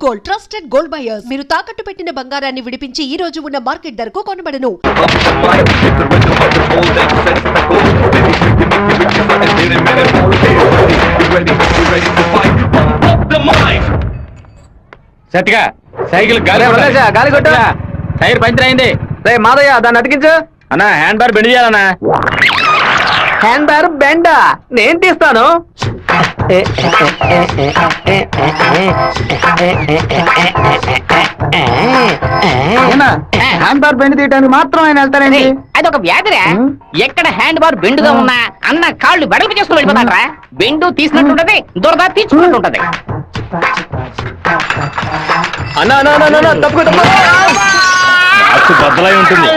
Gold, trusted gold buyers. మీరు తాకట్టు పెట్టిన బంగారాన్ని విడిపించి ఈ రోజు ఉన్న మార్కెట్ ధరకు కొనబడను. సత్తిగా సైకిల్ గాలి కొట్టు. టైర్ పంచర్ అయింది. మాదయ్య దాన్ని అతికించు అన్న. హ్యాండ్ బార్ బెండ్ చేయాలన్నా. Hand bar బెండా? నేను తీస్తాను. హ్యాండ్ బార్ బెండ్ తీయడానికి మాత్రం ఆయన వెళ్తారండి. అది ఒక వ్యాధిరా. ఎక్కడ హ్యాండ్ బార్ బెండుగా ఉన్నా అన్న కాళ్ళు వెడల్పు చేసుకుని వెళ్ళిపోతాడరా. బెండు తీసినట్టుంటది, దురద తీర్చుకున్నట్టుంటది. బద్దలై ఉంటుంది.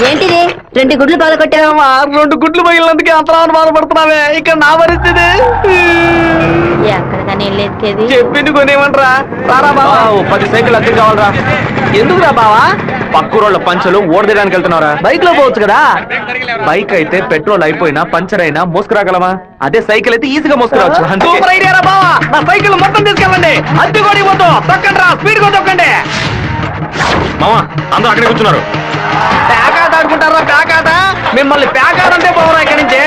ఏంటిది? 2 గుడ్లు పగలగొట్టావా? 2 గుడ్లు పగిలినందుకే అంతలా బాధపడుతున్నావే. ఇక్కడ నా పరిస్థితి ఎక్కడికని వెళ్ళేది? చెప్పింది కొనేమంటరా? రారా బావా, 10 సైకిల్ అద్దె కావాలరా. ఎందుకురా బావా? పక్కూరోళ్ళ పంచలు ఓడదేయడానికి వెళ్తున్నారా? బైక్ లో పోవచ్చు కదా. బైక్ అయితే పెట్రోల్ అయిపోయినా పంచర్ అయినా మోసుకురాగలమా? అదే సైకిల్ అయితే ఈజీగా మోసుకురావచ్చు. సూపర్ ఐడియా రా బావా. నా సైకిల్ మొత్తం తీసుకెళ్ళండి. అద్దె కూడా ఇవ్వద్దు. తొక్కండి రా, స్పీడ్ గా తొక్కండి. మామా అందరూ అక్కడే కూర్చున్నారు. ప్యాకాట ఆడుకుంటారా? ప్యాకాట? మిమ్మల్ని ప్యాకాట అంటే పోవరా ఇక్కడి నుంచి.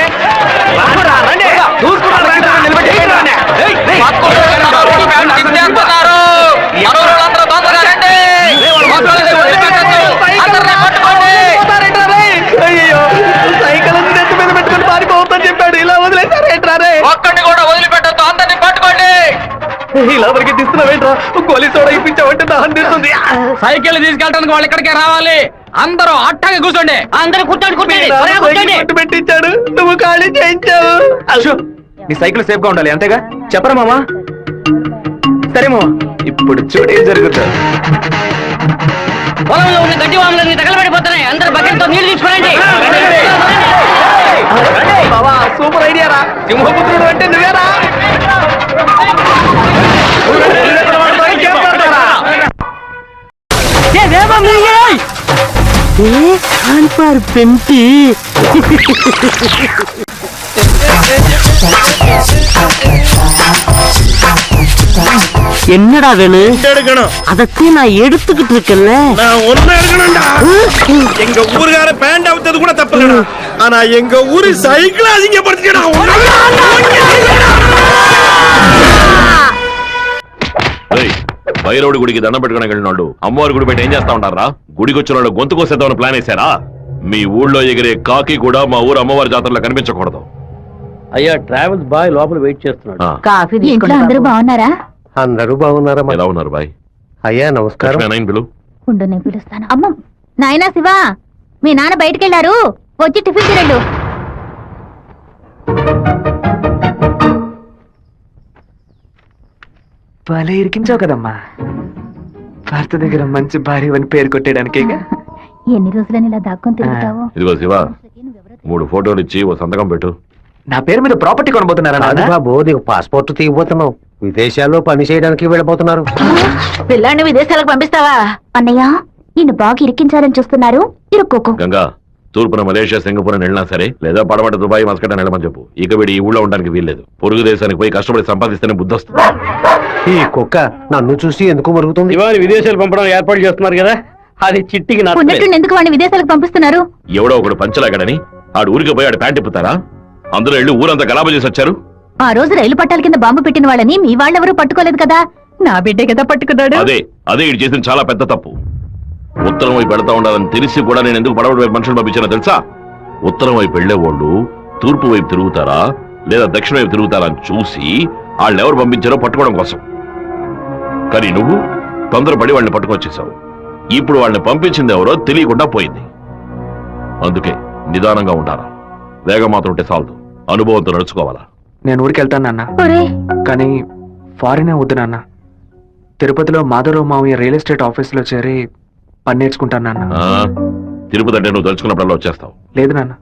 అయ్యో, సైకిల్ నెత్తి మీద పెట్టుకుని పారిపోవద్దని చెప్పాడు. ఇలా వదిలేసారేంట్రారే? ఒక్కడిని కూడా వదిలిపెట్టద్దు, అందరినీ పట్టుకోండి. ఇలా వరకు తీస్తున్నావేంట్రా? గోలీ సోడా ఇప్పించావంటే దాహం తీస్తుంది. సైకిల్ తీసుకెళ్ళడానికి వాళ్ళు ఇక్కడికే రావాలి. అందరూ అట్టాగే కూర్చోండి. అందరూ కూర్చోండి. పెట్టించాడు, నువ్వు ఖాళీ చేయించావు. నీ సైకిల్ సేఫ్ గా ఉండాలి, అంతేగా? చెప్పరా మామా? సరే మామా, ఇప్పుడు చూడు ఏం జరుగుతుంది. పొలంలో ఉన్న గడ్డి వాములన్నీ తగలబడిపోతున్నాయి. అందరూ బకెట్తో నీళ్లు తీసుకురండి. బావా సూపర్ ఐడియా రా. సింహపుత్రుడు అంటే నువ్వేరా? పెంటి என்னடா வேணும்? அதத்தை நான் எடுத்துக்கிட்டு இருக்கேன்ல. நான் ஒண்ணு எடுக்கணும்டா. எங்க ஊருக்கார பேண்ட் அவுத்தது கூட தப்புலடா. ஆனா எங்க ஊரு சைக்கிள் அசிங்கப்படுத்திடா. భైరవుడి గుడికి దండం పెట్టుకుని వెళ్ళినాడు. అమ్మవారి గుడి బయట ఏం చేస్తా ఉంటారా? గుడికి వచ్చిన వాళ్ళు గొంతు కోసేద్దామని ప్లాన్ వేశారా? మీ ఊళ్ళో ఎగిరే కాకి కూడా మా ఊరు అమ్మవారి జాతరలో కనిపించకూడదు. అయ్యా, ట్రావెల్స్ బాయ్ లోపల వెయిట్ చేస్తున్నాడు. కాఫీ ఇంట్లో అందరూ బాగున్నారా? అందరూ బాగున్నారా? ఎలా ఉన్నారు బాయ్? అయ్యా నమస్కారం. పిలు. ఉండు, నేను పిలుస్తాను. అమ్మ, నాయనా శివా, మీ నాన్న బయటకెళ్లారు, వచ్చి టిఫిన్ తినండు. భలే ఇరికించావు కదమ్మా. భర్త దగ్గర మంచి భార్య అని పేరు కొట్టేయడానికి. ఎన్ని రోజులని ఇలా దాక్కొని తిరుగుతావు? ఇదిగో శివ, 3 ఫోటోలు ఇచ్చి ఓ సంతకం పెట్టు. నా పేరు మీద ప్రాపర్టీ కొనబోతున్నారా? బాబు, నీకు పాస్పోర్ట్ తీయబోతున్నావు. విదేశాల్లో పని చేయడానికి వెళ్ళబోతున్నారు. పిల్లాన్ని విదేశాలకు పంపిస్తావా? అన్నయ్య, నిన్ను బాగా ఇరికించాలని చూస్తున్నారు, ఇరుక్కోకు. గంగా, తూర్పున మలేషియా, సింగపూర్ అని వెళ్ళినా సరే, లేదా పడమట దుబాయ్, మస్కట్ అని వెళ్ళమని చెప్పు. ఇక వీడి ఈ ఊళ్ళో ఉండడానికి వీల్లేదు. పొరుగు దేశానికి పోయి కష్టపడి సంపాదిస్తేనే బుద్ధి వస్తుంది. ఈ కుక్క నన్ను చూసి ఎందుకు మరుగుతుంది? ఇవాళ విదేశాలు పంపడం ఏర్పాటు చేస్తున్నారు కదా, అది చిట్టికి ఉన్నట్టు ఎందుకు వాడిని విదేశాలకు పంపిస్తున్నారు? ఎవడో ఒకడు పంచలాగడని ఆడు ఊరికి పోయి ఆడు ప్యాంట్ ఇప్పుతారా? అందులో వెళ్ళి ఊరంతా గలాబా చేసి వచ్చారు. ఆ రోజు రైలు పట్టాల కింద బాంబు పెట్టిన వాళ్ళని మీ వాళ్ళెవరూ పట్టుకోలేదు కదా. నా బిడ్డే కదా పట్టుకున్నాడు. అదే ఇటు చేసిన చాలా పెద్ద తప్పు. ఉత్తరం వైపు వెళ్తా ఉండాలని తెలిసి కూడా నేను ఎందుకు పడవడి వైపు మనుషులు పంపించానో తెలుసా? ఉత్తరం వైపు వెళ్లేవాళ్ళు తూర్పు వైపు తిరుగుతారా లేదా దక్షిణ వైపు తిరుగుతారా అని చూసి వాళ్ళని ఎవరు పంపించారో పట్టుకోవడం కోసం. కానీ నువ్వు తొందరపడి వాళ్ళని పట్టుకొచ్చేసావు. ఇప్పుడు వాళ్ళని పంపించింది ఎవరో తెలియకుండా పోయింది. అందుకే నిదానంగా ఉంటారా. వేగం మాత్రం ఉంటే చాలదు, అనుభవంతో నడుచుకోవాలా. నేను ఊరికి వెళ్తాను నాన్న, కానీ ఫారినే వద్దు నాన్న. తిరుపతిలో మాధవరావు మావయ్య రియల్ ఎస్టేట్ ఆఫీస్ లో చేరి పని నేర్చుకుంటాను నాన్న. తిరుపతి అంటే నువ్వు తలుచుకున్నప్పుడల్లా వచ్చేస్తావు. లేదు నాన్న,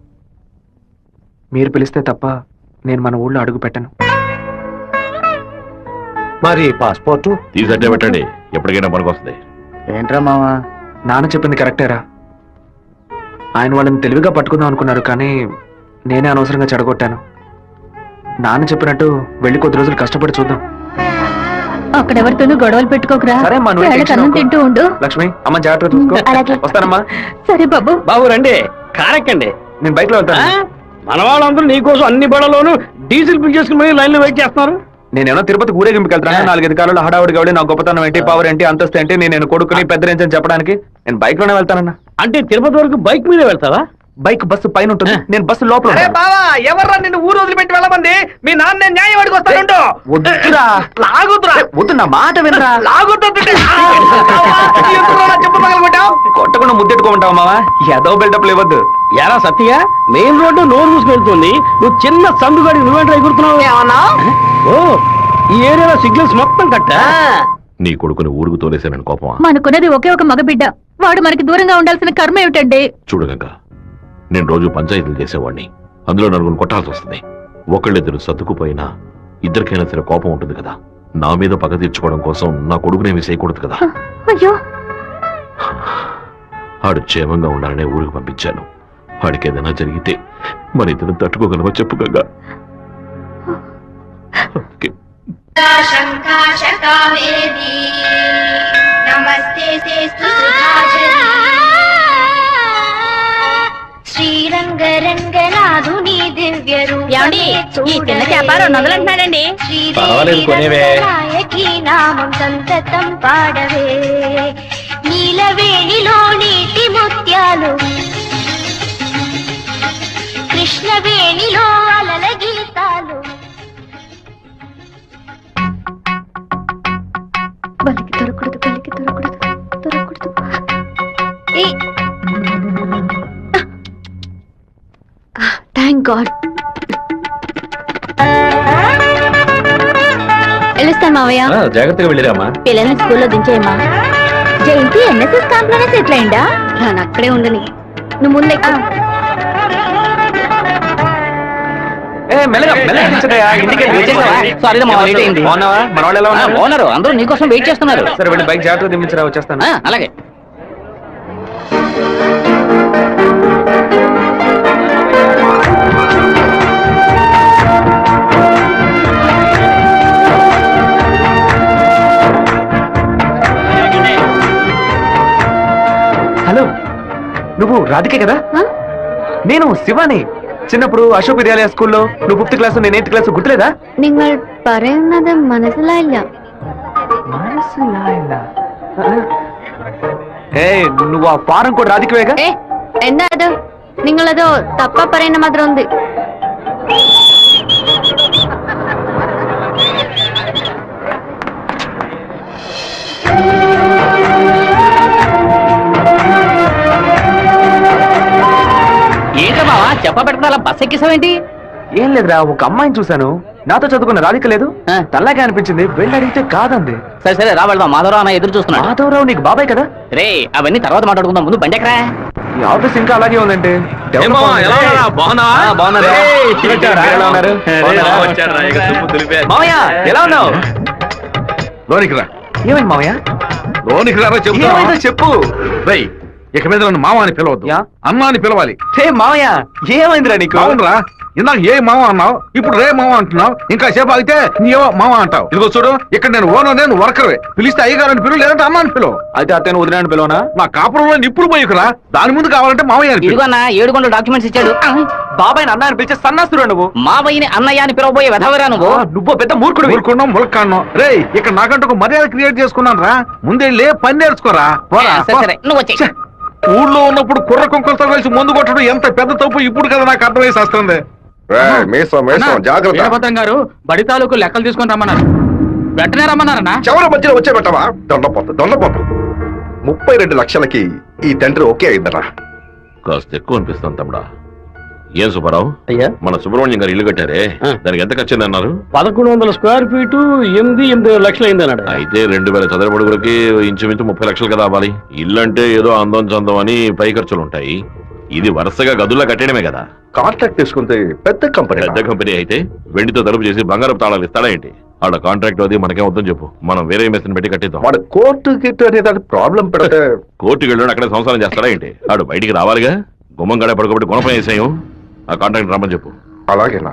మీరు పిలిస్తే తప్ప నేను మన ఊళ్ళో అడుగు పెట్టను. మరి పాస్పోర్టు తీసట్టే పెట్టండి, ఎప్పటికైనా పనికొస్తుంది. ఏంట్రా మావా? నాన్న చెప్పింది కరెక్టేరా. ఆయన వాళ్ళని తెలివిగా పట్టుకుందాం అనుకున్నారు, కానీ నేనే అనవసరంగా చెడగొట్టాను. నాన్న చెప్పినట్టు వెళ్ళి కొద్ది రోజులు కష్టపడి చూద్దాం. అక్కడెవరితోనూ గొడవలు పెట్టుకోకరా. సరే అమ్మా, నువ్వు వేళకి టెన్షన్ అన్నం అవ్వకు. తింటూ ఉండు. లక్ష్మి అమ్మ జాగ్రత్తగా చూసుకో. అలాగే. వస్తానమ్మా. సరే బాబు. బాబు రండి, కారెక్కండి. నేను బైక్ లో వెళ్తాను. మన వాళ్ళందరూ నీకోసం అన్ని బడలోనూ డీజిల్ ఫిల్ చేసుకుని లైన్ లో వెయిట్ చేస్తున్నారు. నేనేమో తిరుపతి ఊరేగింపుకి వెళ్తాను. 4-5 కాలంలో హడావుడి కాబట్టి నా గొప్పతనం ఏంటి, పవర్ ఏంటి, అంతస్తు ఏంటి, నేను కొడుకుని పెద్ద రేంజ్ అని చెప్పడానికి నేను బైక్ లోనే వెళ్తానన్నా. అంటే తిరుపతి వరకు బైక్ మీదే వెళ్తావా? బైక్ బస్సు పైన ఉంటుంది, నేను బస్సు లోపల ఉంటాను. బావా, ఎవర్రా నిన్ను ఊరు వదిలిపెట్టి వెళ్ళమంది? మీ నాన్న న్యాయం అడిగి వస్తానుండు. వద్దురా, లాగుతురా, వద్దు, నా మాట వినరా. లాగుతుంది. చెప్పు పగలగొట్టావు. కొట్టకుండా ముద్దెట్టుకుంటావు మావా, ఏదో బిల్డప్ ఇవ్వద్దు. ఎరా సత్య, మెయిన్ రోడ్డు నోరు మూసుకు వెళ్తుంది, నువ్వు చిన్న సందుగాడి నువ్వేంట్రా ఎగురుతున్నావు? ఓ, ఈ ఏరియాలో సిగ్నల్స్ మొత్తం కట్టా. నీ కొడుకుని ఊరుకు తోలేసానని కోపమా? మనకున్నది ఒకే ఒక మగబిడ్డ, వాడు మనకి దూరంగా ఉండాల్సిన కర్మ ఏమిటండి? చూడగంక, నేను రోజు పంచాయతీలు చేసేవాడిని, అందులో నలుగురు కొట్టాల్సి వస్తుంది. ఒకళ్ళిద్దరు సర్దుకుపోయినా ఇద్దరికైనా సరే కోపం ఉంటుంది కదా. నా మీద పగ తీర్చుకోవడం కోసం నా కొడుకునేమి చేయకూడదు కదా. అయ్యో, ఆడు క్షేమంగా ఉండాలనే ఊరికి పంపించాను. వాడికి ఏదైనా జరిగితే మన ఇద్దరు తట్టుకోగలవా చెప్పు గంగా? శ్రీరంగరంగనాథుని దివ్య ఏమండి, ఈ చిన్న చేప 200 అంటున్నాడండి. పర్వాలేదు, కొనేవే. నామం సంతతం పాడవే, నీలవేణిలో నీటి ముత్యాలు, కృష్ణవేణిలో అలల గీతాలు. బలికి దొరకూడదు, బలికి దొరకూడదు, దొరకూడదు. Thank God. వెళ్ళొస్తాను మావయ్య. జాగ్రత్తగా వెళ్ళిరామా. పిల్లల్ని స్కూల్లో దించేయమ్మా. జయంతి ఎన్ఎస్ఎస్ క్యాంప్ లోనే సెటిల్ అయిందా? నేను అక్కడే ఉండని, నువ్వు ముందే. సారీ మా లేట్ అయింది. బాగున్నావా? మన వాళ్ళు ఎలా ఉన్నారు? ఓనరు అందరూ నీకోసం వెయిట్ చేస్తున్నారు. సరే వెళ్ళి బైక్ జాగ్రత్తగా దింపించరా, వచ్చేస్తాను. అలాగే. హలో, నువ్వు రాధికే కదా? నేను శివాని. చిన్నప్పుడు అశోక్ విద్యాలయ స్కూల్లో నువ్వు 5th క్లాస్, నేను 8th క్లాస్, గుర్తులేదా? നിങ്ങൾ പറയുന്നത് മനസ്സിലായില്ല. నువ్వు ఆ ఫారం కూడా రాధికవేగా? എന്താ അത്? നിങ്ങളത് തപ്പ പറയുന്ന മാത്രം ഉണ്ട്. ఏంట్రా బావా, చెప్ప పెట్టుకుని అలా బస్ ఎక్కిసావేంటి? ఏం లేదురా, ఒక అమ్మాయిని చూశాను, నాతో చదువుకున్న రాధిక లేదు, తల్లాగా అనిపించింది, వెళ్ళి అడిగితే కాదంది. సరే సరే రా వెళ్దాం, మాధవరావు అన్న ఎదురు చూస్తున్నాడు. మాధవరావు నీకు బాబాయ్ కదా? రే అవన్నీ తర్వాత మాట్లాడుకుందాం, ముందు బండి ఎక్కరా. ఈ ఆఫీస్ ఇంకా అలాగే ఉందంటే. మామయ్య ఎలా ఉన్నావు? లోనికి రా, ఏమైంది మామయ్య? లోనికి రా ఏమైందో చెప్పు. ఇక మీద నన్ను మామ అని పిలవద్దు, యా? అమ్మ అని పిలవాలి. హే మామయ్య, ఏమైందిరా నీకు? అవునరా, ఇందాక ఏ మామ అన్నావు, ఇప్పుడు రే మామ అంటున్నావు, ఇంకా సేపు ఆగితే నీయో మామ అంటావు. ఇదిగో చూడు, ఇక్కడ నేను ఓనర్, నేను వర్కర్వే. పిలిస్తే అయ్యగారని పిలువు, లేదంటే అమ్మ అని పిలువు. అయితే అతను వదిలేని పిలవనా? నా కాపురంలో నిప్పుడు పోయికురా, దాని ముందు కావాలంటే మామయ్య అని పిలువు. ఇదిగో అన్న 7 గంటల డాక్యుమెంట్స్ ఇచ్చాడు. బాబాయ్ అన్న అని పిలిచే సన్నాసురా నువ్వు. మావయ్యని అన్నయ్య అని పిలవబోయే వెధవరా నువ్వు. నువ్వు పెద్ద మూర్ఖుడు. ఊరుకున్నాం, ములక్కాన్నాం. రే ఇక్కడ నాకంటూ ఒక మర్యాద క్రియేట్ చేసుకున్నాను రా, ముందే పని నేర్చుకోరా. పోరా, సరే సరే నువ్వు వచ్చే. ఛే, ఊళ్ళో ఉన్నప్పుడు కుర్ర కుంకలతో కలిసి ముందు కొట్టడం ఎంత పెద్ద తప్పు ఇప్పుడు కదా నాకు అర్థమేసి వస్తుంది. జాగ్రత్త గారు బడి తాలూకు లెక్కలు తీసుకొని రమ్మన్నారు, వెంటనే రమ్మన్నారన్నా. చివరి మధ్యలో వచ్చే పెట్టవా? దొండపోతు 32 లక్షలకి ఈ తండ్రి ఓకే అయిందరా. కాస్త ఎక్కువ అనిపిస్తాను తమ్ముడా. ఏం సుబ్బారావు, అయ్యా, మన సుబ్రహ్మణ్యం గారు ఇల్లు కట్టారే, దానికి ఎంత ఖర్చు అన్నారు? 1100 స్క్వేర్ ఫీటు 8 లక్షలు అయింది అన్నాడు. అయితే 2000 చదరపడుగులకి ఇంచుమించు 30 లక్షలు కదా అవ్వాలి. ఇల్లు అంటే ఏదో అందం చందం అని పై ఖర్చులు ఉంటాయి, ఇది వరుసగా గదుల్లో కట్టడమే కదా. కాంట్రాక్ట్ తీసుకుంటే పెద్ద కంపెనీ అయితే వెండితో తలుపు చేసి బంగారపు తాళాలు ఇస్తాడా ఏంటి? ఆడ కాంట్రాక్ట్ అది మనకేం వద్దని చెప్పు, మనం వేరే మేస్త్రిని పెట్టి కట్టిద్దాం. వాడు కోర్టు గిట్టు అనేది ప్రాబ్లం పెడితే కోర్టుకి వెళ్ళి అక్కడే సంసారం చేస్తాడా ఏంటి? ఆడు బయటికి రావాలిగా. గుమ్మం గడే పడుకోబెట్టి గుణపం వేసాయం. ఆ కాంట్రాక్ట్ రమ్మని చెప్పు. అలాగేనా?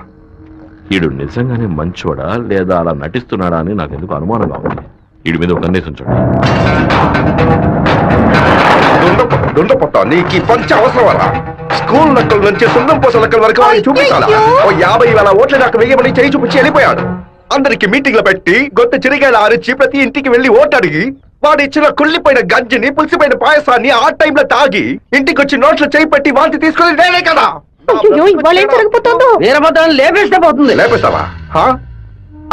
వీడు నిజంగానే మంచోడా లేదా అలా నటిస్తున్నాడా అని నాకు ఎందుకు అనుమానంగా ఉంది. వీడి మీద ఒక కన్నేసి ఉంచండి. దుండపొట్ట నీకు పంచ అవసరం. స్కూల్ లెక్కల నుంచి సుందం పోస లెక్కల వరకు వాడిని చూపించాలా? ఓ 50,000 ఓట్లు నాకు వేయమని చేయి చూపించి వెళ్ళిపోయాడు. అందరికి మీటింగ్లు పెట్టి గొంతు చిరిగాయలు ఆరిచి ప్రతి ఇంటికి వెళ్లి ఓటు అడిగి వాడు ఇచ్చిన కుళ్ళిపోయిన గంజిని పులిసిపోయిన పాయసాన్ని ఆ టైంలో తాగి ఇంటికి వచ్చి నోట్లు చేయి పెట్టి వాంతి తీసుకుని నేనే కదా. వీరభద్రాన్ని లేపేస్తే పోతుంది. లేపేస్తావా?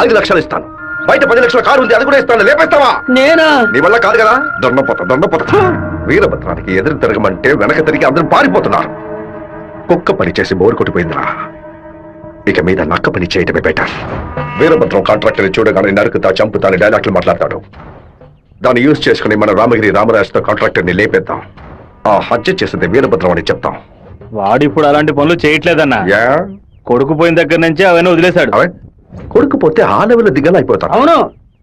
5 లక్షలు ఇస్తాను. బయట 10 లక్షల కారు ఉంది, అది కూడా ఇస్తాను. లేపేస్తావా? నేను నీ వల్ల కాదు కదా. దొండపోత వీరభద్రానికి ఎదురు తిరగమంటే వెనక తిరిగి అందరూ పారిపోతున్నారు. కుక్క పని చేసి బోరు కొట్టిపోయిందిరా. ఇక మీద నక్క పని చేయటమే బెటర్. వీరభద్రం కాంట్రాక్టర్ చూడగానే నరుకుతా చంపుతాని డైలాగ్లు మాట్లాడతాడు. దాన్ని యూజ్ చేసుకుని మన రామగిరి రామరాజుతో కాంట్రాక్టర్ ని లేపేద్దాం. ఆ హత్య చేసింది వీరభద్రం అని చెప్తాం. వాడు ఇప్పుడు అలాంటి పనులు చేయట్లేదన్నా. కొడుకు పోయిన దగ్గర నుంచి అవన్నీ వదిలేశాడు. కొడుకు పోతే ఆ లెవెల్ దిగలైపోతాడు. అవును,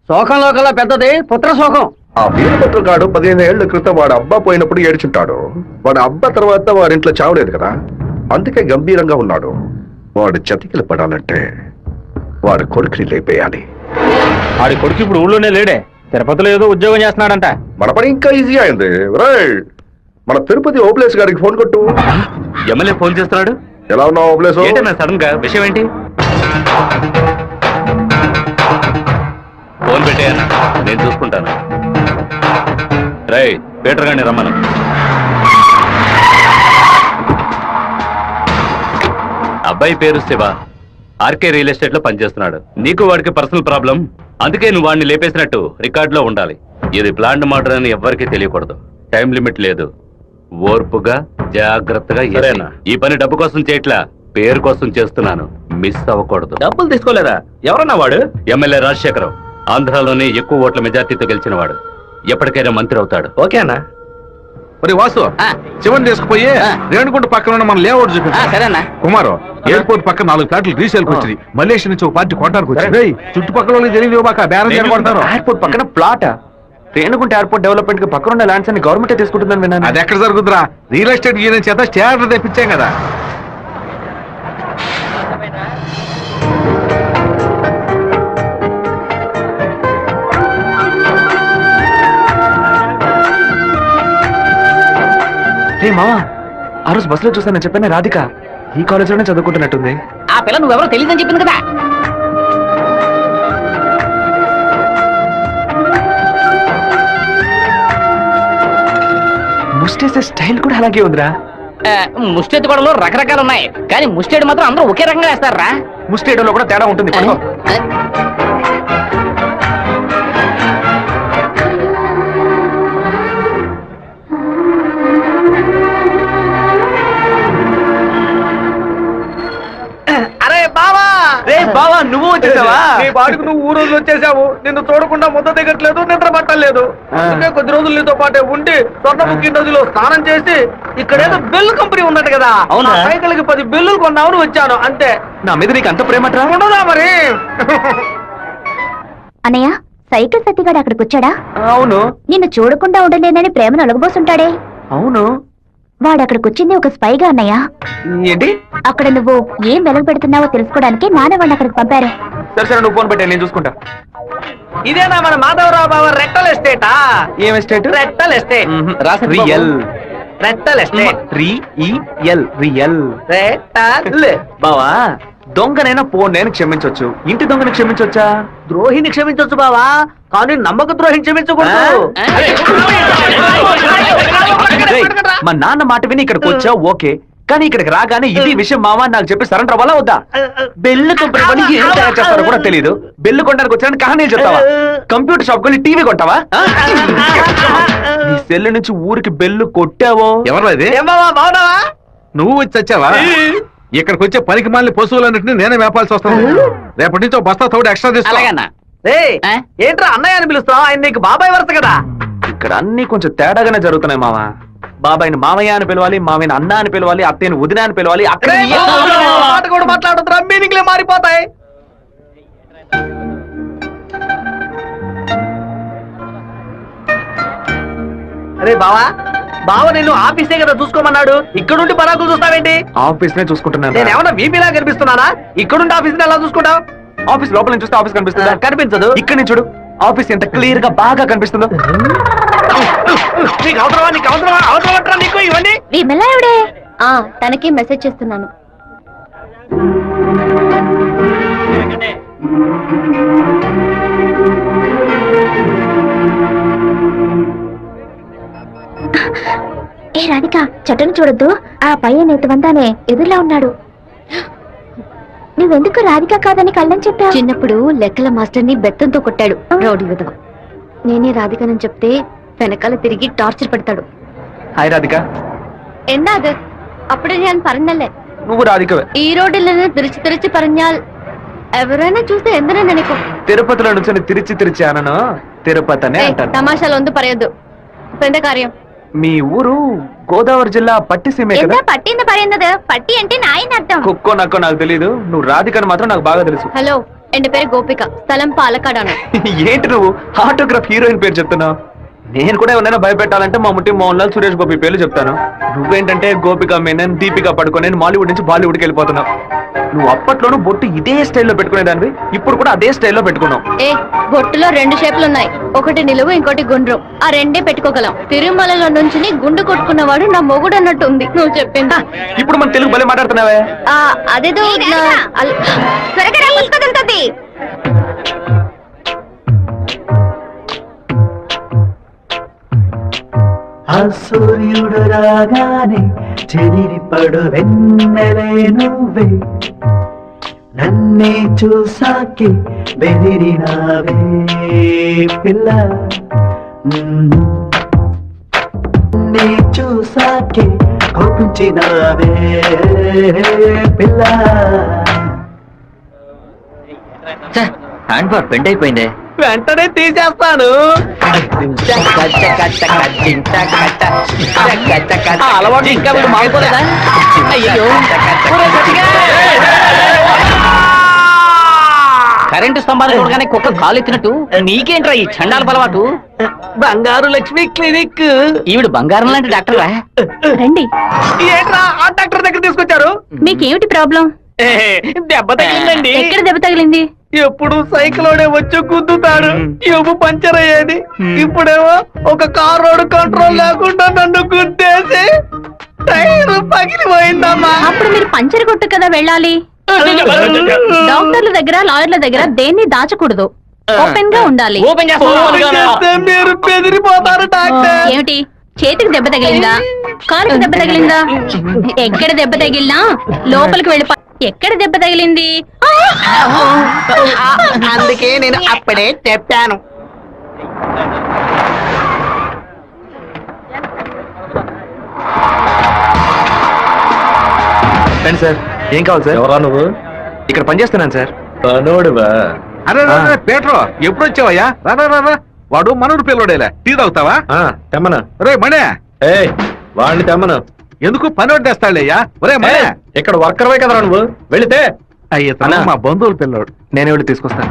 శోకంలో కల్లా పెద్దది పుత్ర శోకం. ఆ వీరభద్రం గాడు 15 ఏళ్ల క్రితం వాడు అబ్బా పోయినప్పుడు ఏడ్చుంటాడు. వాడు అబ్బా తర్వాత వాడింట్లో చావలేదు కదా, అందుకే గంభీరంగా ఉన్నాడు. వాడు చతికిలు పడాలంటే వాడు కొడుకుని లేపేయాలి. వాడి కొడుకు ఇప్పుడు ఊళ్ళోనే లేడే, తిరుపతిలో ఏదో ఉద్యోగం చేస్తున్నాడంట. మన పని ఇంకా ఈజీ అయింది. రైట్, మన తిరుపతి ఓప్లేస్ గారికి ఫోన్ కొట్టు. ఎమ్మెల్యే ఫోన్ చేస్తున్నాడు. ఎలా ఉన్నావు ఓప్లేస్? సడన్ గా విషయం ఏంటి? ఫోన్ పెట్టేయన్నా, నేను చూసుకుంటాను. రై పీటర్ గారిని రమ్మను. అబ్బాయి పేరు శివ, ఆర్కే రియల్ ఎస్టేట్ లో పనిచేస్తున్నాడు. నీకు వాడికి పర్సనల్ ప్రాబ్లం, అందుకే నువ్వు వాడిని లేపేసినట్టు రికార్డులో ఉండాలి. ఇది ప్లాన్డ్ మర్డర్ అని ఎవ్వరికీ తెలియకూడదు. టైం లిమిట్ లేదు. ఓర్పుగా జాగ్రత్తగా. ఈ పని డబ్బు కోసం చేయట్లా, పేరు కోసం చేస్తున్నాను. మిస్ అవ్వకూడదు. డబ్బులు తీసుకోలేదా? ఎవరన్నా వాడు? ఎమ్మెల్యే రాజశేఖరం, ఆంధ్రాలోనే ఎక్కువ ఓట్ల మెజార్టీతో గెలిచిన వాడు. ఎప్పటికైనా మంత్రి అవుతాడు. ఓకే అన్నా. మరి వాసు, శివన్ తీసుకుపోయి రేణుగుంట పక్కన ఉన్న మన లేఅవుట్ చూపించు. సరేనా కుమారు, ఎయిర్పోర్ట్ పక్కన 4 ఫ్లాట్లు రీసేల్కి వచ్చింది. మలేషియా నుంచి ఒక పార్టీ కొట్టడానికి వచ్చింది. చుట్టుపక్కల వాళ్ళకి తెలియదు, మాకు బేరం చేయబడతారు. ఎయిర్పోర్ట్ పక్కన ప్లాట్. రేణుగుంట ఎయిర్పోర్ట్ డెవలప్మెంట్ కి పక్కన ఉన్న ల్యాండ్స్ అన్ని గవర్నమెంట్ తీసుకుంటుందని విన్నాను. అది ఎక్కడ జరుగుతుందిరా? రియల్ ఎస్టేట్ యూనియన్ చేత స్టాండర్డ్ తెప్పించాం కదా. మావా, ఆ రోజు బస్సులో చూసానని చెప్పాను రాధిక ఈ కాలేజ్ లోనే చదువుకుంటున్నట్టుంది. ఆ పిల్ల నువ్వెవరో తెలియదని చెప్పింది కదా. ముస్టేసే స్టైల్ కూడా అలాగే ఉందిరా. ముష్టెత్తు గొడవలు రకరకాలు ఉన్నాయి, కానీ ముష్టేడు మాత్రం అందరూ ఒకే రకంగా వేస్తారా? ముస్టేడోలో కూడా తేడా ఉంటుంది. బావా, నువ్వు వచ్చేసావా? నీ బాడుకు నువ్వు ఊరోజు వచ్చేసావు. నిన్ను చూడకుండా ముద్ద దిగట్లేదు, నిద్ర పట్టలేదు. అందుకే కొద్ది రోజులు నీతో పాటే ఉండి స్వర్ణముఖి నదిలో స్నానం చేసి ఇక్కడేదో బిల్లు కంపెనీ ఉన్నట్టు కదా, అవునా? సైకిల్కి 10 బిల్లులు కొన్నావును వచ్చాను అంతే. నా మీద నీకు అంత ప్రేమట్రా? ఉండదా మరి? అన్నయ్య, సైకిల్ సత్తిగాడు అక్కడికి వచ్చాడా? అవును. నిన్ను చూడకుండా ఉండలేనని ప్రేమను ఒలగబోసుంటాడే. అవును. వాడు అక్కడికి వచ్చింది ఒక స్పైగా అన్నయ్య. ఏంటి? అక్కడ నువ్వు ఏం వెలగ పెడుతున్నావో తెలుసుకోవడానికి నాన్న వాడిని అక్కడికి పంపారు. సరే సరే, నువ్వు ఫోన్ పెట్టా, నేను చూసుకుంటా. ఇదేనా మన మాధవరావు బావ రెట్టల్ ఎస్టేటా? ఏం ఎస్టేట్? రెట్టల్ ఎస్టేట్. రియల్. రెట్టల్ ఎస్టేట్. రియల్. రెట్టల్. బావా, దొంగనైనా నేను క్షమించొచ్చు, ఇంటి దొంగని క్షమించొచ్చా? ద్రోహిని క్షమించొచ్చు బావా, కానీ నమ్మక ద్రోహిని క్షమించకూడదు. రేయ్, మా నాన్న మాట విని ఇక్కడికి వచ్చావు ఓకే, కానీ ఇక్కడికి రాగానే ఇది విషయం మావా నాకు చెప్పి సరెండర్ అవ్వాలా వద్దా? బెల్లు కంపెనీ పని ఏం తయారు చేస్తారో కూడా తెలియదు. బెల్లు కొనడానికి వచ్చానని కహానీలు చెప్తావా? కంప్యూటర్ షాప్ కొని టీవీ కొంటావా? నీ సెల్ నుంచి ఊరికి బెల్లు కొట్టావో? ఎవరు? బాగున్నావా? నువ్వు వచ్చి వచ్చావా? ఇక్కడికి వచ్చే పనికి మాలిన పశువులన్నింటినీ నేనే మేపాల్సి వస్తాను. రేపటి నుంచి బస్తా తోడు ఎక్స్ట్రా తీసుకో. ఏంట్రా అన్నయ్య అని పిలుస్తావు? ఆయన నీకు బాబాయ్ వరుస కదా. ఇక్కడ అన్ని కొంచెం తేడాగానే జరుగుతున్నాయి మావా. బాబాయిని మామయ్య అని పిలవాలి, మామయ్యని అన్న అని పిలవాలి, అత్తయ్యని వదిన అని పిలవాలి. అక్కడ మాట కూడా మాట్లాడుతున్నా, మీనింగ్లే మారిపోతాయి. అరే బావా, బావ నిన్ను ఆఫీసే కదా చూసుకోమన్నాడు, ఇక్కడుండి పరాకులు చూస్తావేంటి? ఆఫీస్ నే చూసుకుంటున్నాను. నేను ఏమన్నా వీపీలా కనిపిస్తున్నానా? ఇక్కడుండి ఆఫీస్ ఎలా చూసుకుంటావు? ఆఫీస్ లోపల నుంచి చూస్తే ఆఫీస్ కనిపిస్తుందా? కనిపించదు. ఇక్కడ నుంచి చూడు, ఆఫీస్ ఎంత క్లియర్ గా బాగా కనిపిస్తుందో. నీకు అవసరమా నీకు ఇవన్నీ? విమలా ఎవడే? తనకి మెసేజ్ చేస్తున్నాను. ఏ రాధిక, చెట్టును చూడొద్దు. ఆ పయ్యన్ ఎత్తువంతానే ఎదురులా ఉన్నాడు. నువ్వెందుకు రాధిక కాదని కళ్ళని చెప్పావు? చిన్నప్పుడు లెక్కల మాస్టర్ ని బెత్తంతో కొట్టాడు రౌడీ విధవ. నేనే రాధికనని చెప్తే వెనకాల తిరిగి టార్చర్ పెడతాడు. హాయ్ రాధిక. എന്താ అప్పుడే నేను പറഞ്ഞല്ലേ నువ్వు రాధికవే. ఈ రోడ్డులను తిరిచి పరంజాల్ ఎవరైనా చూస్తే ఎందనే నెనకు. తిరుపతిలో నుంచి తిరిచి అనను తిరుపతి అనే అంటాను. తమాషాలు ఒందు పరయద్దు. ఎంత కార్యం? మీ ఊరు గోదావరి జిల్లా పట్టిసీమే కదా? పట్టింది పరిందదు. పట్టి అంటే నాయన అర్థం. కుక్కో నక్కో నాకు తెలీదు, నువ్వు రాధికని మాత్రం నాకు బాగా తెలుసు. హలో, ఎన్ పేరు గోపిక, స్థలం పాలకాడాను. ఏంటి నువ్వు ఆటోగ్రాఫ్ హీరోయిన్ పేరు చెప్తున్నావు? నేను కూడా ఎవరైనా భయపెట్టాలంటే మా ముట్టి మోహన్ లాల్, సురేష్ గోపి పేర్లు చెప్తాను. నువ్వేంటంటే గోపిక మేనన్, దీపిక పడుకొని మాలీవుడ్ నుంచి బాలీవుడ్కి వెళ్ళిపోతున్నావు. నువ్వు అప్పట్లోనూ బొట్టు ఇదే స్టైల్లో పెట్టుకునేదానివి, ఇప్పుడు కూడా అదే స్టైల్లో పెట్టుకున్నావు. ఏ బొట్టులో 2 షేపులు ఉన్నాయి, ఒకటి నిలువు, ఇంకోటి గుండ్రు. ఆ రెండే పెట్టుకోగలం. తిరుమలలో నుంచి గుండు కొట్టుకున్నవాడు నా మొగుడు అన్నట్టు ఉంది నువ్వు చెప్పింది. ఇప్పుడు మన తెలుగు భలే మాట్లాడుతున్నావే. అదేదో త్వరగా పుస్తకంతది. సూర్యుడు రాగానే చెదిరిపడు వెన్నెలే నువ్వే, నన్నే చూసాకే బెదిరినావే పిల్ల, నన్నే చూసాకే కోపించినావే పిల్ల. హ్యాండ్ బార్ బెండ్ అయిపోయిందే. వెంటనే తీసేస్తాను. అలవాటు ఇంకా మీరు మారిపోలేదా? అయ్యో, కరెంటు స్తంభాలు చూడగానే కుక్క కాలెత్తినట్టు నీకేంట్రా ఈ చండాల అలవాటు? బంగారు లక్ష్మి క్లినిక్. ఈవిడ బంగారం లాంటి డాక్టరా? రండి. ఏంట్రా ఆ డాక్టర్ దగ్గర తీసుకొచ్చారు? మీకేమిటి ప్రాబ్లం? దెబ్బ తగిలిందండి. ఎక్కడ దెబ్బ తగిలింది? ఎప్పుడు సైకిలోనే వచ్చి గుద్దుతాడు, ఎవ్వు పంచర్ అయ్యేది. ఇప్పుడేమో ఒక కార్ రోడ్ కంట్రోల్ లేకుండా నన్ను గుద్దేసి టైర్ పగిలిపోయిందమ్మా. అప్పుడు మీరు పంచర్ కొట్టు కదా వెళ్ళాలి. డాక్టర్ల దగ్గర, లాయర్ల దగ్గర దేన్ని దాచకూడదు, ఓపెన్ గా ఉండాలి. చేస్తే మీరు బెదిరిపోతారు డాక్టర్. ఏమిటి, చేతికి దెబ్బ తగిలిందా, కాలుకి దెబ్బ తగిలిందా? ఎక్కడ దెబ్బ తగిలినా లోపలికి వెళ్ళి ఎక్కడ దెబ్బ తగిలింది? అందుకే నేను అప్పుడే చెప్పాను. రండి సార్. ఏం కావాలి సార్? ఎవరా నువ్వు? ఇక్కడ పనిచేస్తున్నాను సార్. పనోడువా? అరే పేట్రో, ఎప్పుడు వచ్చావయ్యా? రా. వాడు మనూరు పిల్లోడేలే. టీ తాగుతావా? తెమ్మను. రే మణే, వాడిని తెమ్మను. ఎందుకు పని వడ్డేస్తాడయ్యా? ఒరే మణే, ఇక్కడ వర్కర్వే కదరా నువ్వు, వెళితే. అయ్యా మా బంధువుల పిల్లోడు. నేను వెళ్ళి తీసుకొస్తాను.